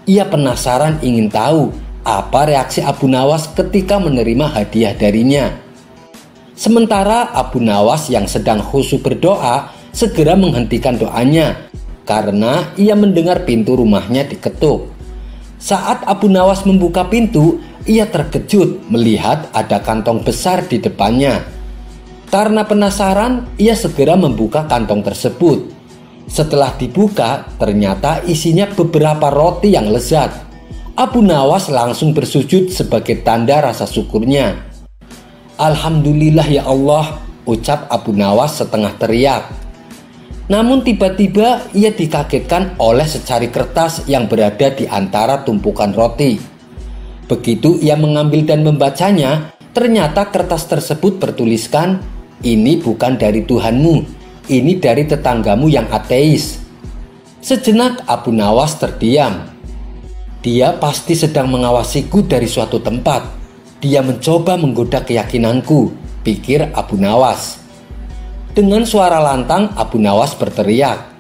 Ia penasaran ingin tahu apa reaksi Abu Nawas ketika menerima hadiah darinya. Sementara Abu Nawas yang sedang khusyuk berdoa segera menghentikan doanya karena ia mendengar pintu rumahnya diketuk. Saat Abu Nawas membuka pintu, ia terkejut melihat ada kantong besar di depannya. Karena penasaran, ia segera membuka kantong tersebut. Setelah dibuka, ternyata isinya beberapa roti yang lezat. Abu Nawas langsung bersujud sebagai tanda rasa syukurnya. "Alhamdulillah ya Allah," ucap Abu Nawas setengah teriak. Namun tiba-tiba ia dikagetkan oleh secari kertas yang berada di antara tumpukan roti. Begitu ia mengambil dan membacanya, ternyata kertas tersebut bertuliskan, "Ini bukan dari Tuhanmu, ini dari tetanggamu yang ateis." Sejenak Abu Nawas terdiam. Dia pasti sedang mengawasiku dari suatu tempat. Dia mencoba menggoda keyakinanku, pikir Abu Nawas. Dengan suara lantang Abu Nawas berteriak,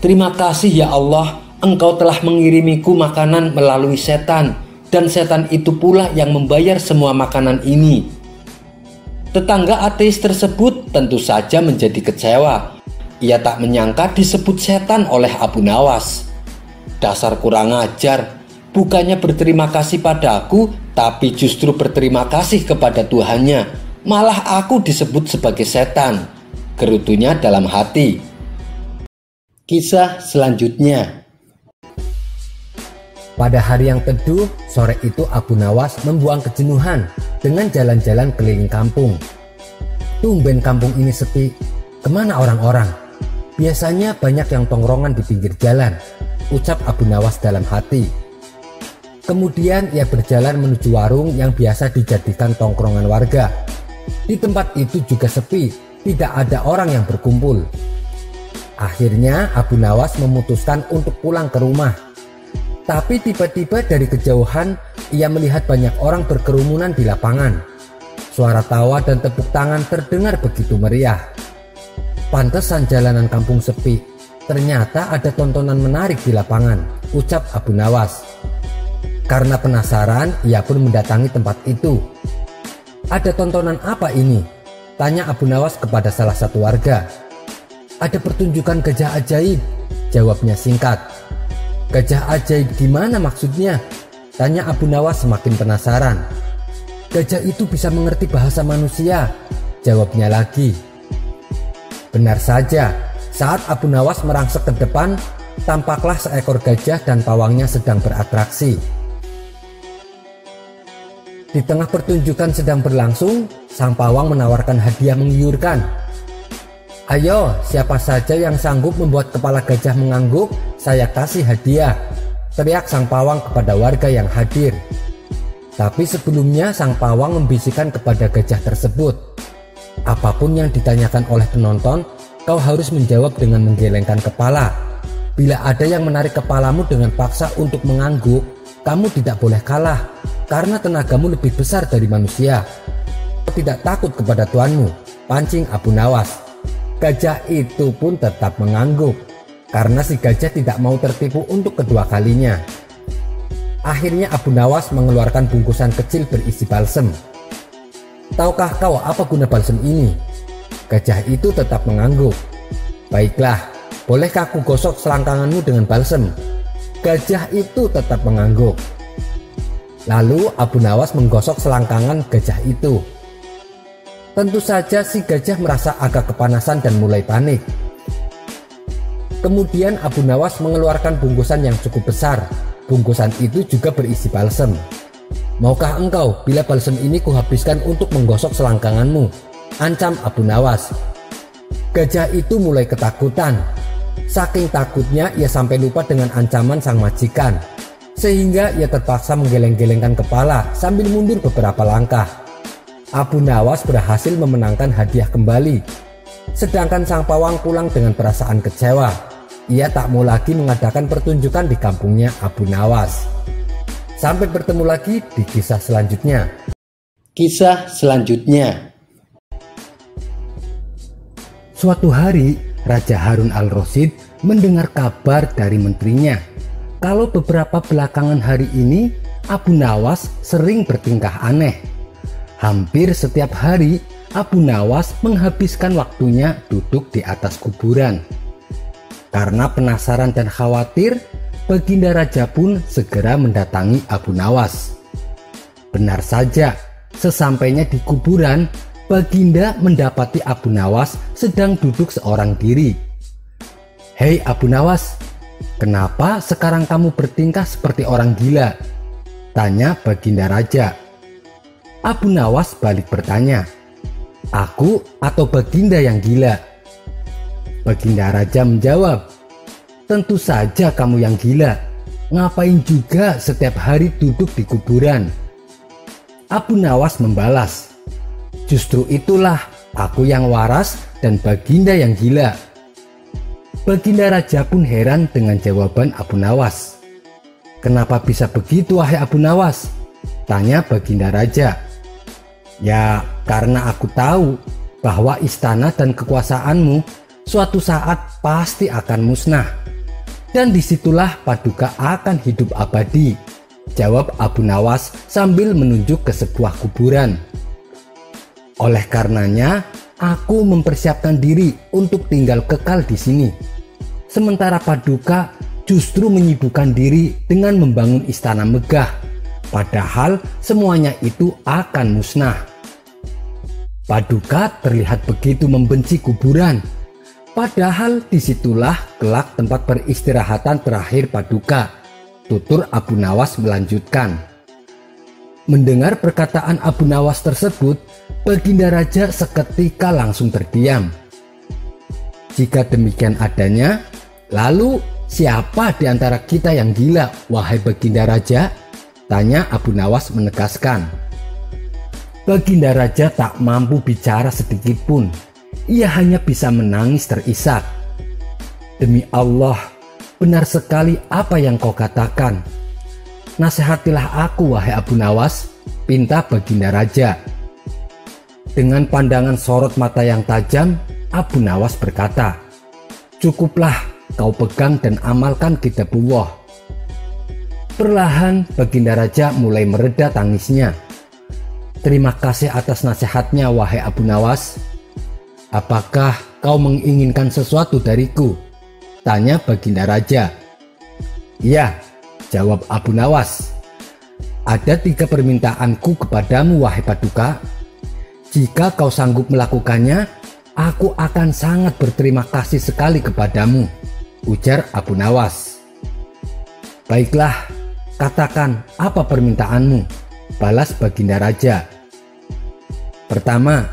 "Terima kasih ya Allah, Engkau telah mengirimiku makanan melalui setan, dan setan itu pula yang membayar semua makanan ini." Tetangga ateis tersebut tentu saja menjadi kecewa. Ia tak menyangka disebut setan oleh Abu Nawas. "Dasar kurang ajar, bukannya berterima kasih padaku, tapi justru berterima kasih kepada Tuhannya. Malah aku disebut sebagai setan," gerutunya dalam hati. Kisah selanjutnya. Pada hari yang teduh, sore itu Abu Nawas membuang kejenuhan dengan jalan-jalan keliling kampung. Tumben kampung ini sepi. Kemana orang-orang? Biasanya banyak yang tongkrongan di pinggir jalan, ucap Abu Nawas dalam hati. Kemudian ia berjalan menuju warung yang biasa dijadikan tongkrongan warga. Di tempat itu juga sepi, tidak ada orang yang berkumpul. Akhirnya Abu Nawas memutuskan untuk pulang ke rumah. Tapi tiba-tiba dari kejauhan ia melihat banyak orang berkerumunan di lapangan. Suara tawa dan tepuk tangan terdengar begitu meriah. Pantesan jalanan kampung sepi, ternyata ada tontonan menarik di lapangan, ucap Abu Nawas. Karena penasaran, ia pun mendatangi tempat itu. "Ada tontonan apa ini?" tanya Abu Nawas kepada salah satu warga. "Ada pertunjukan gajah ajaib," jawabnya singkat. "Gajah ajaib gimana maksudnya?" tanya Abu Nawas semakin penasaran. "Gajah itu bisa mengerti bahasa manusia," jawabnya lagi. Benar saja, saat Abu Nawas merangsek ke depan, tampaklah seekor gajah dan pawangnya sedang beratraksi. Di tengah pertunjukan sedang berlangsung, sang pawang menawarkan hadiah menggiurkan. "Ayo, siapa saja yang sanggup membuat kepala gajah mengangguk, saya kasih hadiah," teriak sang pawang kepada warga yang hadir. Tapi sebelumnya sang pawang membisikkan kepada gajah tersebut, "Apapun yang ditanyakan oleh penonton, kau harus menjawab dengan menggelengkan kepala. Bila ada yang menarik kepalamu dengan paksa untuk mengangguk, kamu tidak boleh kalah, karena tenagamu lebih besar dari manusia. Kau tidak takut kepada tuanmu," pancing Abu Nawas. Gajah itu pun tetap mengangguk, karena si gajah tidak mau tertipu untuk kedua kalinya. Akhirnya Abu Nawas mengeluarkan bungkusan kecil berisi balsem. "Tahukah kau apa guna balsem ini?" Gajah itu tetap mengangguk. "Baiklah, bolehkah aku gosok selangkanganmu dengan balsem?" Gajah itu tetap mengangguk. Lalu Abu Nawas menggosok selangkangan gajah itu. Tentu saja si gajah merasa agak kepanasan dan mulai panik. Kemudian Abu Nawas mengeluarkan bungkusan yang cukup besar. Bungkusan itu juga berisi balsem. "Maukah engkau bila balsem ini kuhabiskan untuk menggosok selangkanganmu?" ancam Abu Nawas. Gajah itu mulai ketakutan. Saking takutnya ia sampai lupa dengan ancaman sang majikan, sehingga ia terpaksa menggeleng-gelengkan kepala sambil mundur beberapa langkah. Abu Nawas berhasil memenangkan hadiah kembali. Sedangkan sang pawang pulang dengan perasaan kecewa. Ia tak mau lagi mengadakan pertunjukan di kampungnya Abu Nawas. Sampai bertemu lagi di kisah selanjutnya. Kisah selanjutnya. Suatu hari, Raja Harun al-Rasyid mendengar kabar dari menterinya kalau beberapa belakangan hari ini Abu Nawas sering bertingkah aneh. Hampir setiap hari Abu Nawas menghabiskan waktunya duduk di atas kuburan. Karena penasaran dan khawatir, Baginda Raja pun segera mendatangi Abu Nawas. Benar saja, sesampainya di kuburan, Baginda mendapati Abu Nawas sedang duduk seorang diri. "Hei Abu Nawas, kenapa sekarang kamu bertingkah seperti orang gila?" tanya Baginda Raja. Abu Nawas balik bertanya, "Aku atau Baginda yang gila?" Baginda Raja menjawab, "Tentu saja kamu yang gila. Ngapain juga setiap hari duduk di kuburan?" Abu Nawas membalas, "Justru itulah aku yang waras dan Baginda yang gila." Baginda Raja pun heran dengan jawaban Abu Nawas. "Kenapa bisa begitu wahai Abu Nawas?" tanya Baginda Raja. "Ya, karena aku tahu bahwa istana dan kekuasaanmu suatu saat pasti akan musnah. Dan disitulah Paduka akan hidup abadi," jawab Abu Nawas sambil menunjuk ke sebuah kuburan. "Oleh karenanya, aku mempersiapkan diri untuk tinggal kekal di sini. Sementara Paduka justru menyibukkan diri dengan membangun istana megah. Padahal semuanya itu akan musnah." Paduka terlihat begitu membenci kuburan. Padahal disitulah kelak tempat peristirahatan terakhir Paduka, tutur Abu Nawas melanjutkan. Mendengar perkataan Abu Nawas tersebut, Baginda Raja seketika langsung terdiam. "Jika demikian adanya, lalu siapa di antara kita yang gila, wahai Baginda Raja?" tanya Abu Nawas menegaskan. Baginda Raja tak mampu bicara sedikit pun. Ia hanya bisa menangis terisak. "Demi Allah, benar sekali apa yang kau katakan. Nasihatilah aku wahai Abu Nawas," pinta Baginda Raja. Dengan pandangan sorot mata yang tajam, Abu Nawas berkata, "Cukuplah kau pegang dan amalkan kitabullah." Perlahan Baginda Raja mulai mereda tangisnya. "Terima kasih atas nasihatnya wahai Abu Nawas. Apakah kau menginginkan sesuatu dariku?" tanya Baginda Raja. "Iya," jawab Abu Nawas. "Ada 3 permintaanku kepadamu wahai Paduka. Jika kau sanggup melakukannya, aku akan sangat berterima kasih sekali kepadamu," ujar Abu Nawas. "Baiklah, katakan apa permintaanmu?" balas Baginda Raja. "Pertama,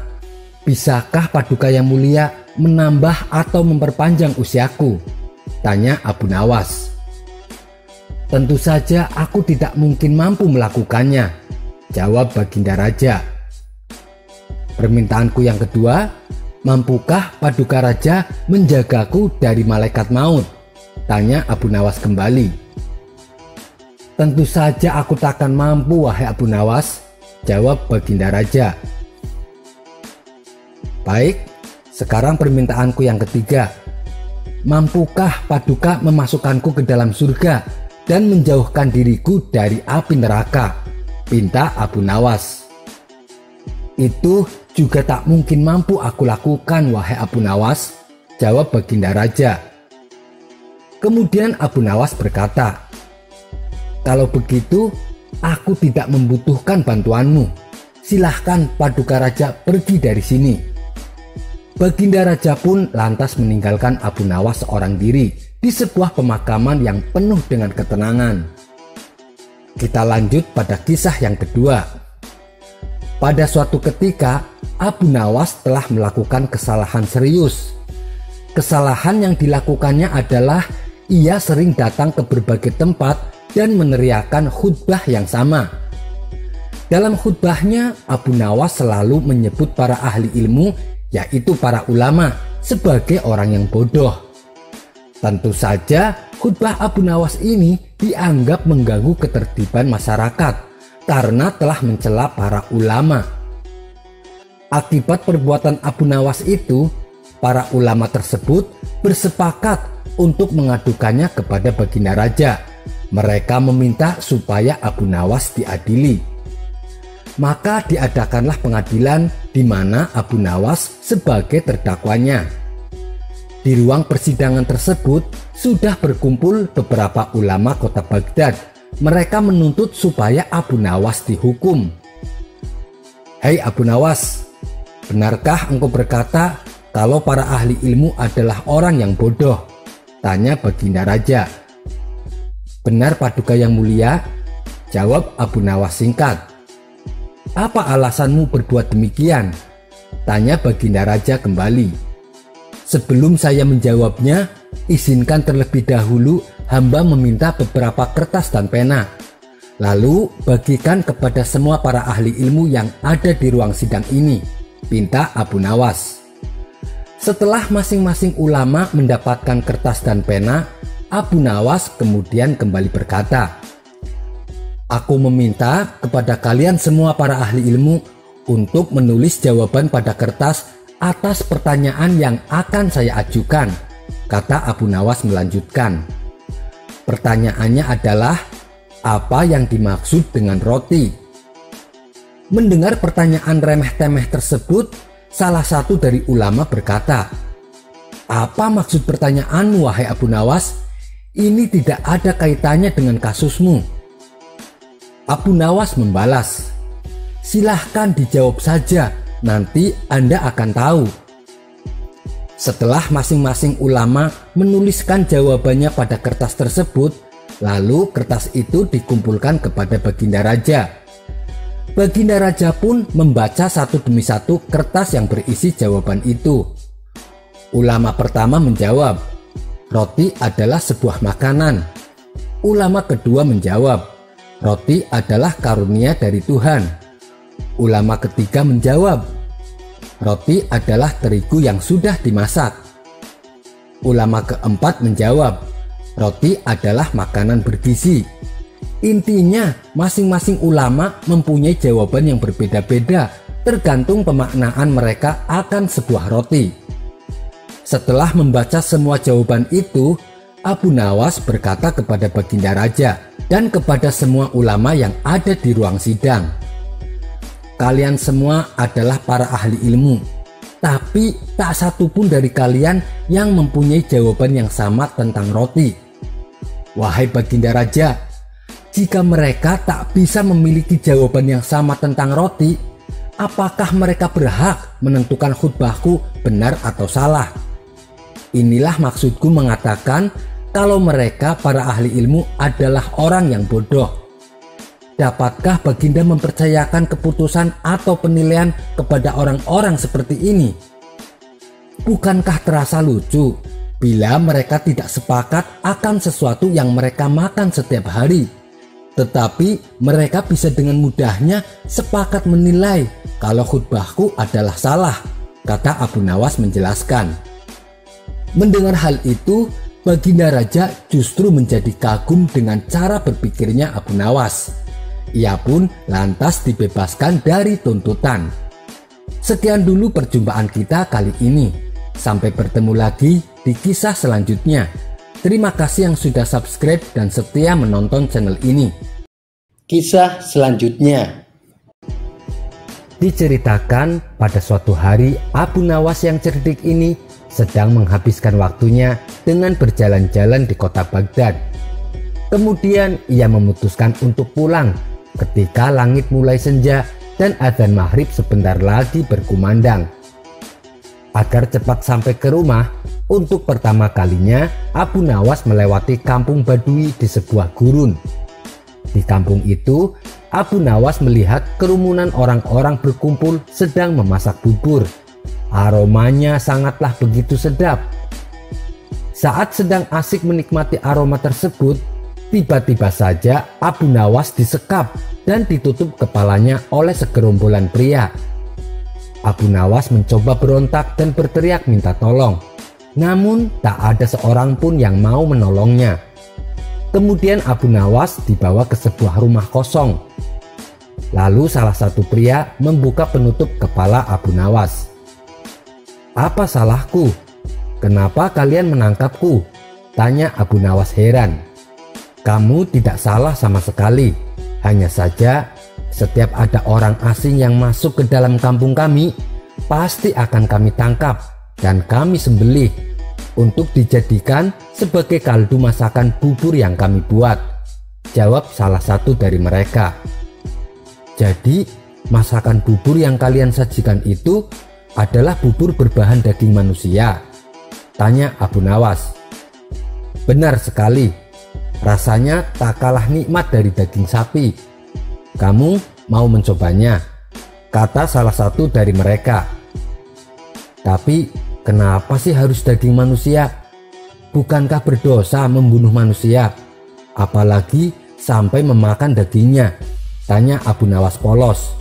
bisakah Paduka yang mulia menambah atau memperpanjang usiaku?" tanya Abu Nawas. "Tentu saja aku tidak mungkin mampu melakukannya," jawab Baginda Raja. "Permintaanku yang kedua, mampukah Paduka Raja menjagaku dari malaikat maut?" tanya Abu Nawas kembali. "Tentu saja aku takkan mampu wahai Abu Nawas," jawab Baginda Raja. "Baik, sekarang permintaanku yang ketiga. Mampukah Paduka memasukkanku ke dalam surga dan menjauhkan diriku dari api neraka?" pinta Abu Nawas. "Itu juga tak mungkin mampu aku lakukan wahai Abu Nawas," jawab Baginda Raja. Kemudian Abu Nawas berkata, "Kalau begitu, aku tidak membutuhkan bantuanmu. silahkan Paduka Raja pergi dari sini. Baginda Raja pun lantas meninggalkan Abu Nawas seorang diri di sebuah pemakaman yang penuh dengan ketenangan. Kita lanjut pada kisah yang kedua. Pada suatu ketika, Abu Nawas telah melakukan kesalahan serius. Kesalahan yang dilakukannya adalah ia sering datang ke berbagai tempat dan meneriakkan khutbah yang sama. Dalam khutbahnya, Abu Nawas selalu menyebut para ahli ilmu, yaitu para ulama, sebagai orang yang bodoh. Tentu saja khutbah Abu Nawas ini dianggap mengganggu ketertiban masyarakat karena telah mencela para ulama. Akibat perbuatan Abu Nawas itu, para ulama tersebut bersepakat untuk mengadukannya kepada Baginda Raja. Mereka meminta supaya Abu Nawas diadili. Maka diadakanlah pengadilan di mana Abu Nawas sebagai terdakwanya. Di ruang persidangan tersebut sudah berkumpul beberapa ulama kota Baghdad. Mereka menuntut supaya Abu Nawas dihukum. "Hei Abu Nawas, benarkah engkau berkata kalau para ahli ilmu adalah orang yang bodoh?" tanya Baginda Raja. "Benar Paduka yang mulia," jawab Abu Nawas singkat. "Apa alasanmu berbuat demikian?" tanya Baginda Raja kembali. "Sebelum saya menjawabnya, izinkan terlebih dahulu hamba meminta beberapa kertas dan pena. Lalu bagikan kepada semua para ahli ilmu yang ada di ruang sidang ini," pinta Abu Nawas. Setelah masing-masing ulama mendapatkan kertas dan pena, Abu Nawas kemudian kembali berkata, "Aku meminta kepada kalian semua para ahli ilmu untuk menulis jawaban pada kertas atas pertanyaan yang akan saya ajukan," kata Abu Nawas melanjutkan. Pertanyaannya adalah, apa yang dimaksud dengan roti? Mendengar pertanyaan remeh-temeh tersebut, salah satu dari ulama berkata, "Apa maksud pertanyaanmu wahai Abu Nawas? Ini tidak ada kaitannya dengan kasusmu." Abu Nawas membalas, "Silahkan dijawab saja, nanti Anda akan tahu." Setelah masing-masing ulama menuliskan jawabannya pada kertas tersebut, lalu kertas itu dikumpulkan kepada Baginda Raja. Baginda Raja pun membaca satu demi satu kertas yang berisi jawaban itu. Ulama pertama menjawab, "Roti adalah sebuah makanan." Ulama kedua menjawab, "Roti adalah karunia dari Tuhan." Ulama ketiga menjawab, "Roti adalah terigu yang sudah dimasak." Ulama keempat menjawab, "Roti adalah makanan bergizi." Intinya, masing-masing ulama mempunyai jawaban yang berbeda-beda tergantung pemaknaan mereka akan sebuah roti. Setelah membaca semua jawaban itu, Abu Nawas berkata kepada Baginda Raja dan kepada semua ulama yang ada di ruang sidang, "Kalian semua adalah para ahli ilmu, tapi tak satu pun dari kalian yang mempunyai jawaban yang sama tentang roti. Wahai Baginda Raja, jika mereka tak bisa memiliki jawaban yang sama tentang roti, apakah mereka berhak menentukan khutbahku benar atau salah? Inilah maksudku mengatakan kalau mereka para ahli ilmu adalah orang yang bodoh. Dapatkah Baginda mempercayakan keputusan atau penilaian kepada orang-orang seperti ini? Bukankah terasa lucu bila mereka tidak sepakat akan sesuatu yang mereka makan setiap hari, tetapi mereka bisa dengan mudahnya sepakat menilai kalau khutbahku adalah salah," kata Abu Nawas menjelaskan. Mendengar hal itu, Baginda Raja justru menjadi kagum dengan cara berpikirnya Abu Nawas. Ia pun lantas dibebaskan dari tuntutan. Sekian dulu perjumpaan kita kali ini. Sampai bertemu lagi di kisah selanjutnya. Terima kasih yang sudah subscribe dan setia menonton channel ini. Kisah selanjutnya. Diceritakan pada suatu hari, Abu Nawas yang cerdik ini sedang menghabiskan waktunya dengan berjalan-jalan di kota Baghdad. Kemudian ia memutuskan untuk pulang ketika langit mulai senja dan adzan maghrib sebentar lagi berkumandang. Agar cepat sampai ke rumah, untuk pertama kalinya Abu Nawas melewati kampung Badui di sebuah gurun. Di kampung itu, Abu Nawas melihat kerumunan orang-orang berkumpul sedang memasak bubur. Aromanya sangatlah begitu sedap. Saat sedang asik menikmati aroma tersebut, tiba-tiba saja Abu Nawas disekap dan ditutup kepalanya oleh segerombolan pria. Abu Nawas mencoba berontak dan berteriak minta tolong. Namun tak ada seorang pun yang mau menolongnya. Kemudian Abu Nawas dibawa ke sebuah rumah kosong. Lalu salah satu pria membuka penutup kepala Abu Nawas. "Apa salahku? Kenapa kalian menangkapku?" tanya Abu Nawas heran. "Kamu tidak salah sama sekali. Hanya saja setiap ada orang asing yang masuk ke dalam kampung kami, pasti akan kami tangkap dan kami sembelih untuk dijadikan sebagai kaldu masakan bubur yang kami buat," jawab salah satu dari mereka. "Jadi masakan bubur yang kalian sajikan itu adalah bubur berbahan daging manusia?" tanya Abu Nawas. "Benar sekali. Rasanya tak kalah nikmat dari daging sapi. Kamu mau mencobanya?" kata salah satu dari mereka. "Tapi kenapa sih harus daging manusia? Bukankah berdosa membunuh manusia? Apalagi sampai memakan dagingnya?" tanya Abu Nawas polos.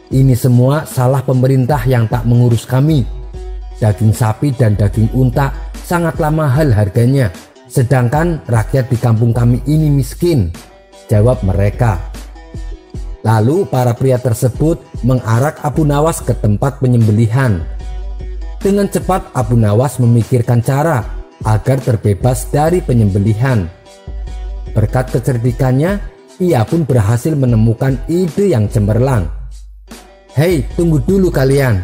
"Ini semua salah pemerintah yang tak mengurus kami. Daging sapi dan daging unta sangatlah mahal harganya, sedangkan rakyat di kampung kami ini miskin," jawab mereka. Lalu para pria tersebut mengarak Abu Nawas ke tempat penyembelihan. Dengan cepat Abu Nawas memikirkan cara agar terbebas dari penyembelihan. Berkat kecerdikannya, ia pun berhasil menemukan ide yang cemerlang. "Hei, tunggu dulu kalian.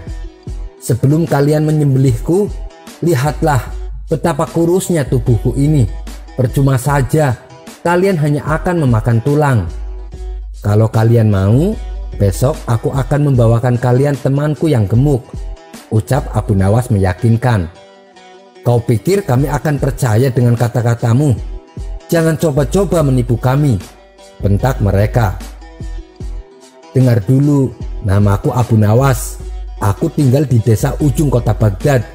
Sebelum kalian menyembelihku, lihatlah betapa kurusnya tubuhku ini. Percuma saja, kalian hanya akan memakan tulang. Kalau kalian mau, besok aku akan membawakan kalian temanku yang gemuk," ucap Abu Nawas meyakinkan. "Kau pikir kami akan percaya dengan kata-katamu? Jangan coba-coba menipu kami," bentak mereka. "Dengar dulu, namaku Abu Nawas. Aku tinggal di desa ujung kota Baghdad.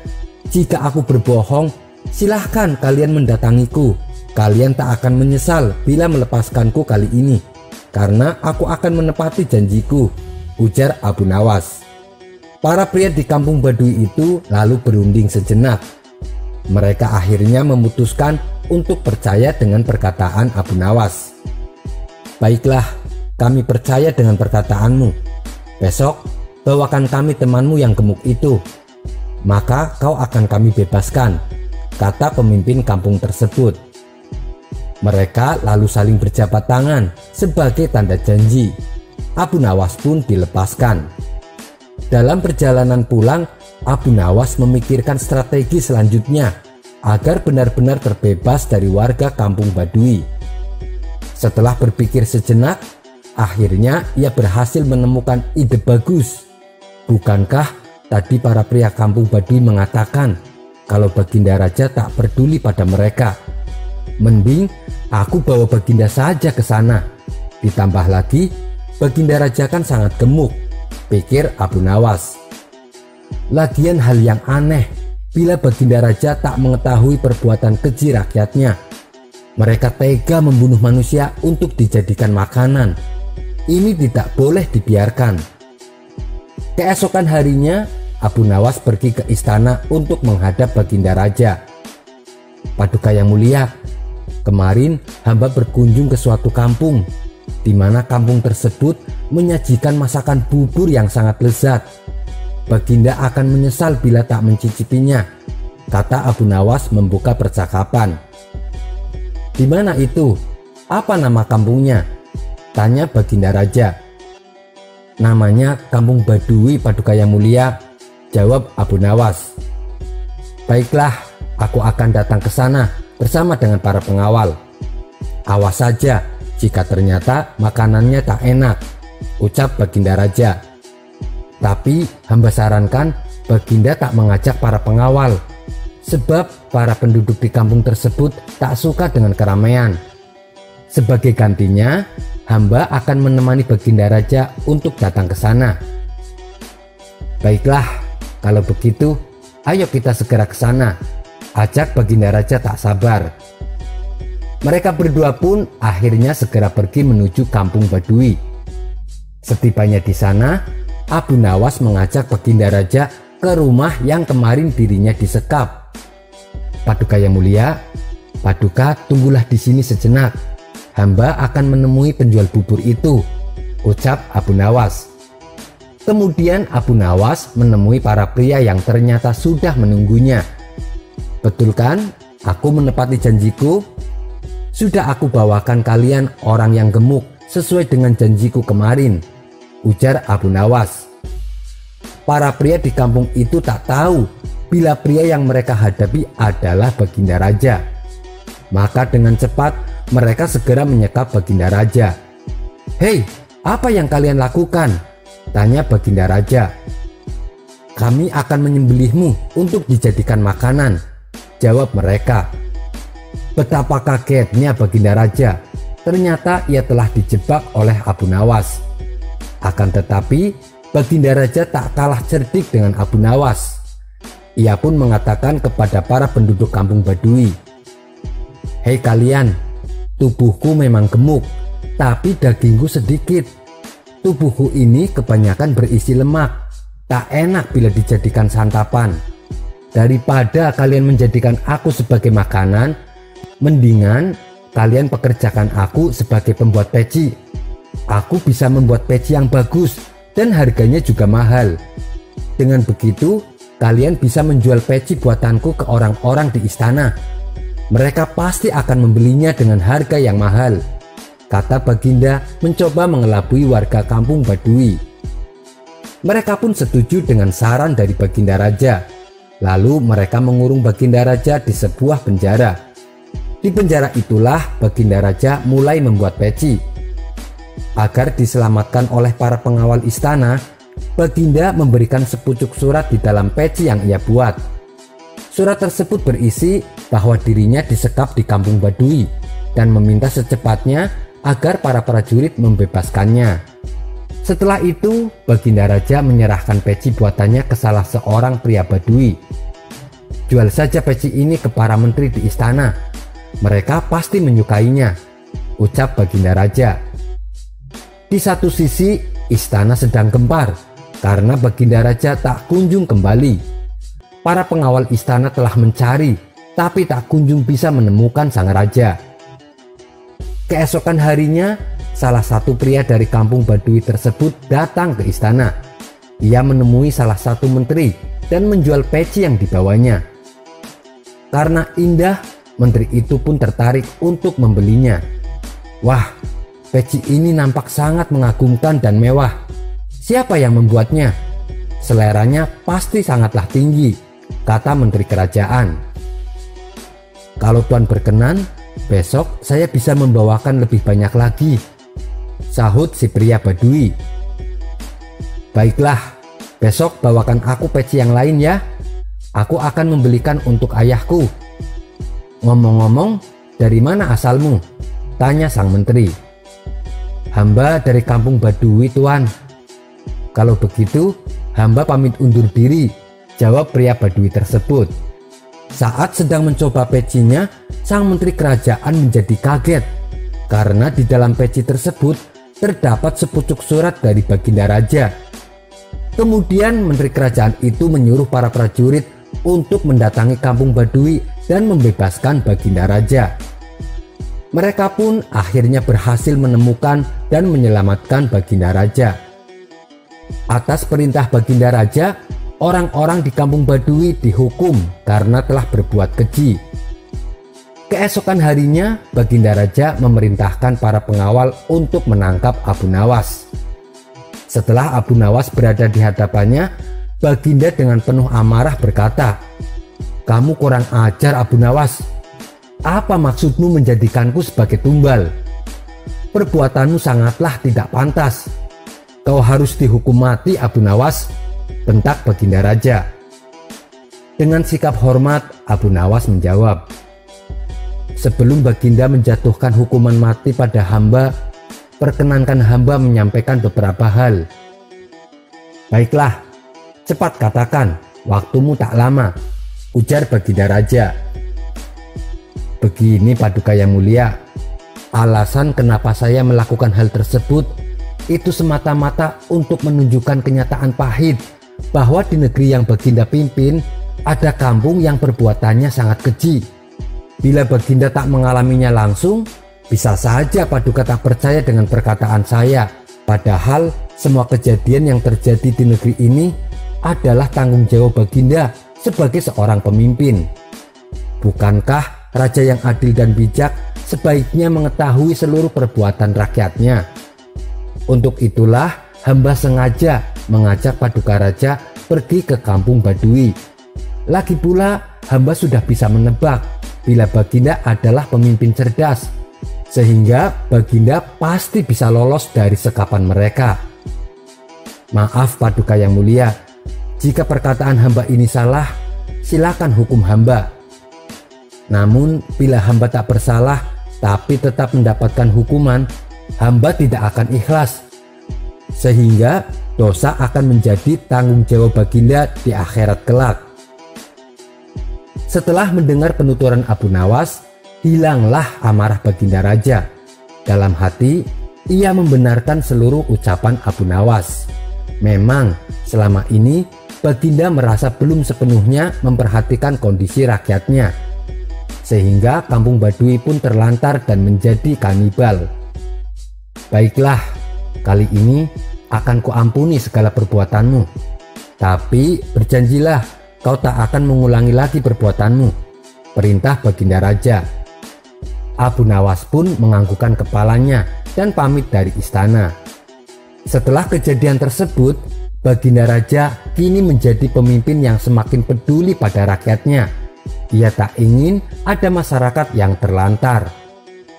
Jika aku berbohong, silahkan kalian mendatangiku. Kalian tak akan menyesal bila melepaskanku kali ini, karena aku akan menepati janjiku," ujar Abu Nawas. Para pria di kampung Badui itu lalu berunding sejenak. Mereka akhirnya memutuskan untuk percaya dengan perkataan Abu Nawas. "Baiklah, kami percaya dengan perkataanmu. Besok bawakan kami temanmu yang gemuk itu, maka kau akan kami bebaskan," kata pemimpin kampung tersebut. Mereka lalu saling berjabat tangan sebagai tanda janji. Abu Nawas pun dilepaskan. Dalam perjalanan pulang, Abu Nawas memikirkan strategi selanjutnya agar benar-benar terbebas dari warga kampung Badui. Setelah berpikir sejenak, akhirnya ia berhasil menemukan ide bagus. Bukankah tadi para pria kampung Badui mengatakan kalau Baginda Raja tak peduli pada mereka? Mending aku bawa Baginda saja ke sana. Ditambah lagi, Baginda Raja kan sangat gemuk, pikir Abu Nawas. Lagian hal yang aneh bila Baginda Raja tak mengetahui perbuatan keji rakyatnya. Mereka tega membunuh manusia untuk dijadikan makanan. Ini tidak boleh dibiarkan. Keesokan harinya, Abu Nawas pergi ke istana untuk menghadap Baginda Raja. "Paduka yang mulia, kemarin hamba berkunjung ke suatu kampung, di mana kampung tersebut menyajikan masakan bubur yang sangat lezat. Baginda akan menyesal bila tak mencicipinya," kata Abu Nawas membuka percakapan. "Di mana itu? Apa nama kampungnya?" tanya Baginda Raja. "Namanya Kampung Badui, Paduka yang mulia," jawab Abu Nawas. "Baiklah, aku akan datang ke sana bersama dengan para pengawal. Awas saja jika ternyata makanannya tak enak. ucap Baginda Raja. Tapi hamba sarankan Baginda tak mengajak para pengawal, sebab para penduduk di kampung tersebut tak suka dengan keramaian. Sebagai gantinya, hamba akan menemani Baginda Raja untuk datang ke sana. Baiklah, kalau begitu, ayo kita segera ke sana, ajak Baginda Raja tak sabar. Mereka berdua pun akhirnya segera pergi menuju kampung Baduy. Setibanya di sana, Abu Nawas mengajak Baginda Raja ke rumah yang kemarin dirinya disekap. Paduka yang mulia, Paduka tunggulah di sini sejenak. Hamba akan menemui penjual bubur itu, ucap Abu Nawas. Kemudian Abu Nawas menemui para pria yang ternyata sudah menunggunya. Betul kan? Aku menepati janjiku. Sudah aku bawakan kalian orang yang gemuk sesuai dengan janjiku kemarin, ujar Abu Nawas. Para pria di kampung itu tak tahu bila pria yang mereka hadapi adalah Baginda Raja. Maka dengan cepat mereka segera menyekap Baginda Raja. "Hei, apa yang kalian lakukan?" tanya Baginda Raja. "Kami akan menyembelihmu untuk dijadikan makanan," jawab mereka. Betapa kagetnya Baginda Raja. Ternyata ia telah dijebak oleh Abu Nawas. Akan tetapi Baginda Raja tak kalah cerdik dengan Abu Nawas. Ia pun mengatakan kepada para penduduk kampung Baduy, "Hei kalian, tubuhku memang gemuk, tapi dagingku sedikit. Tubuhku ini kebanyakan berisi lemak. Tak enak bila dijadikan santapan. Daripada kalian menjadikan aku sebagai makanan, mendingan kalian pekerjakan aku sebagai pembuat peci. Aku bisa membuat peci yang bagus dan harganya juga mahal. Dengan begitu, kalian bisa menjual peci buatanku ke orang-orang di istana. Mereka pasti akan membelinya dengan harga yang mahal," kata Baginda mencoba mengelabui warga kampung Baduy. Mereka pun setuju dengan saran dari Baginda Raja. Lalu mereka mengurung Baginda Raja di sebuah penjara. Di penjara itulah Baginda Raja mulai membuat peci. Agar diselamatkan oleh para pengawal istana, Baginda memberikan sepucuk surat di dalam peci yang ia buat. Surat tersebut berisi bahwa dirinya disekap di kampung Baduy dan meminta secepatnya agar para prajurit membebaskannya. Setelah itu, Baginda Raja menyerahkan peci buatannya ke salah seorang pria Baduy. "Jual saja peci ini ke para menteri di istana. Mereka pasti menyukainya," ucap Baginda Raja. Di satu sisi, istana sedang gempar karena Baginda Raja tak kunjung kembali. Para pengawal istana telah mencari, tapi tak kunjung bisa menemukan sang raja. Keesokan harinya, salah satu pria dari kampung Baduy tersebut datang ke istana. Ia menemui salah satu menteri dan menjual peci yang dibawanya. Karena indah, menteri itu pun tertarik untuk membelinya. "Wah, peci ini nampak sangat mengagumkan dan mewah. Siapa yang membuatnya? Seleranya pasti sangatlah tinggi," kata menteri kerajaan. "Kalau Tuan berkenan, besok saya bisa membawakan lebih banyak lagi," sahut si pria Baduy. "Baiklah, besok bawakan aku peci yang lain ya. Aku akan membelikan untuk ayahku." "Ngomong-ngomong, dari mana asalmu?" tanya sang menteri. "Hamba dari kampung Baduy, Tuan." "Kalau begitu, hamba pamit undur diri," jawab pria Baduy tersebut. Saat sedang mencoba pecinya, sang menteri kerajaan menjadi kaget karena di dalam peci tersebut terdapat sepucuk surat dari Baginda Raja. Kemudian menteri kerajaan itu menyuruh para prajurit untuk mendatangi kampung Baduy dan membebaskan Baginda Raja. Mereka pun akhirnya berhasil menemukan dan menyelamatkan Baginda Raja. Atas perintah Baginda Raja, orang-orang di kampung Baduy dihukum karena telah berbuat keji. Keesokan harinya, Baginda Raja memerintahkan para pengawal untuk menangkap Abu Nawas. Setelah Abu Nawas berada di hadapannya, Baginda dengan penuh amarah berkata, "Kamu kurang ajar Abu Nawas. Apa maksudmu menjadikanku sebagai tumbal? Perbuatanmu sangatlah tidak pantas. Kau harus dihukum mati Abu Nawas, bentak Baginda Raja. Dengan sikap hormat, Abu Nawas menjawab, sebelum Baginda menjatuhkan hukuman mati pada hamba, perkenankan hamba menyampaikan beberapa hal. Baiklah, cepat katakan, waktumu tak lama, ujar Baginda Raja. Begini Paduka yang mulia, alasan kenapa saya melakukan hal tersebut itu semata-mata untuk menunjukkan kenyataan pahit bahwa di negeri yang Baginda pimpin ada kampung yang perbuatannya sangat keji. Bila Baginda tak mengalaminya langsung, bisa saja Paduka tak percaya dengan perkataan saya. Padahal semua kejadian yang terjadi di negeri ini adalah tanggung jawab Baginda sebagai seorang pemimpin. Bukankah raja yang adil dan bijak sebaiknya mengetahui seluruh perbuatan rakyatnya? Untuk itulah hamba sengaja mengajak Paduka Raja pergi ke kampung Badui. Lagi pula hamba sudah bisa menebak bila Baginda adalah pemimpin cerdas, sehingga Baginda pasti bisa lolos dari sekapan mereka. Maaf Paduka yang mulia, jika perkataan hamba ini salah, silakan hukum hamba. Namun bila hamba tak bersalah tapi tetap mendapatkan hukuman, hamba tidak akan ikhlas, sehingga dosa akan menjadi tanggung jawab Baginda di akhirat kelak. Setelah mendengar penuturan Abu Nawas, hilanglah amarah Baginda Raja. Dalam hati, ia membenarkan seluruh ucapan Abu Nawas. Memang selama ini Baginda merasa belum sepenuhnya memperhatikan kondisi rakyatnya, sehingga kampung Badui pun terlantar dan menjadi kanibal. Baiklah, kali ini akan kuampuni segala perbuatanmu, tapi berjanjilah kau tak akan mengulangi lagi perbuatanmu, perintah Baginda Raja. Abu Nawas pun menganggukkan kepalanya dan pamit dari istana. Setelah kejadian tersebut, Baginda Raja kini menjadi pemimpin yang semakin peduli pada rakyatnya. Ia tak ingin ada masyarakat yang terlantar.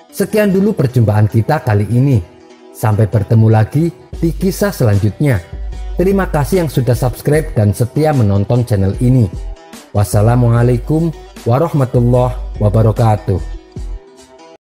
Sekian dulu perjumpaan kita kali ini. Sampai bertemu lagi di kisah selanjutnya. Terima kasih yang sudah subscribe dan setia menonton channel ini. Wassalamualaikum warahmatullahi wabarakatuh.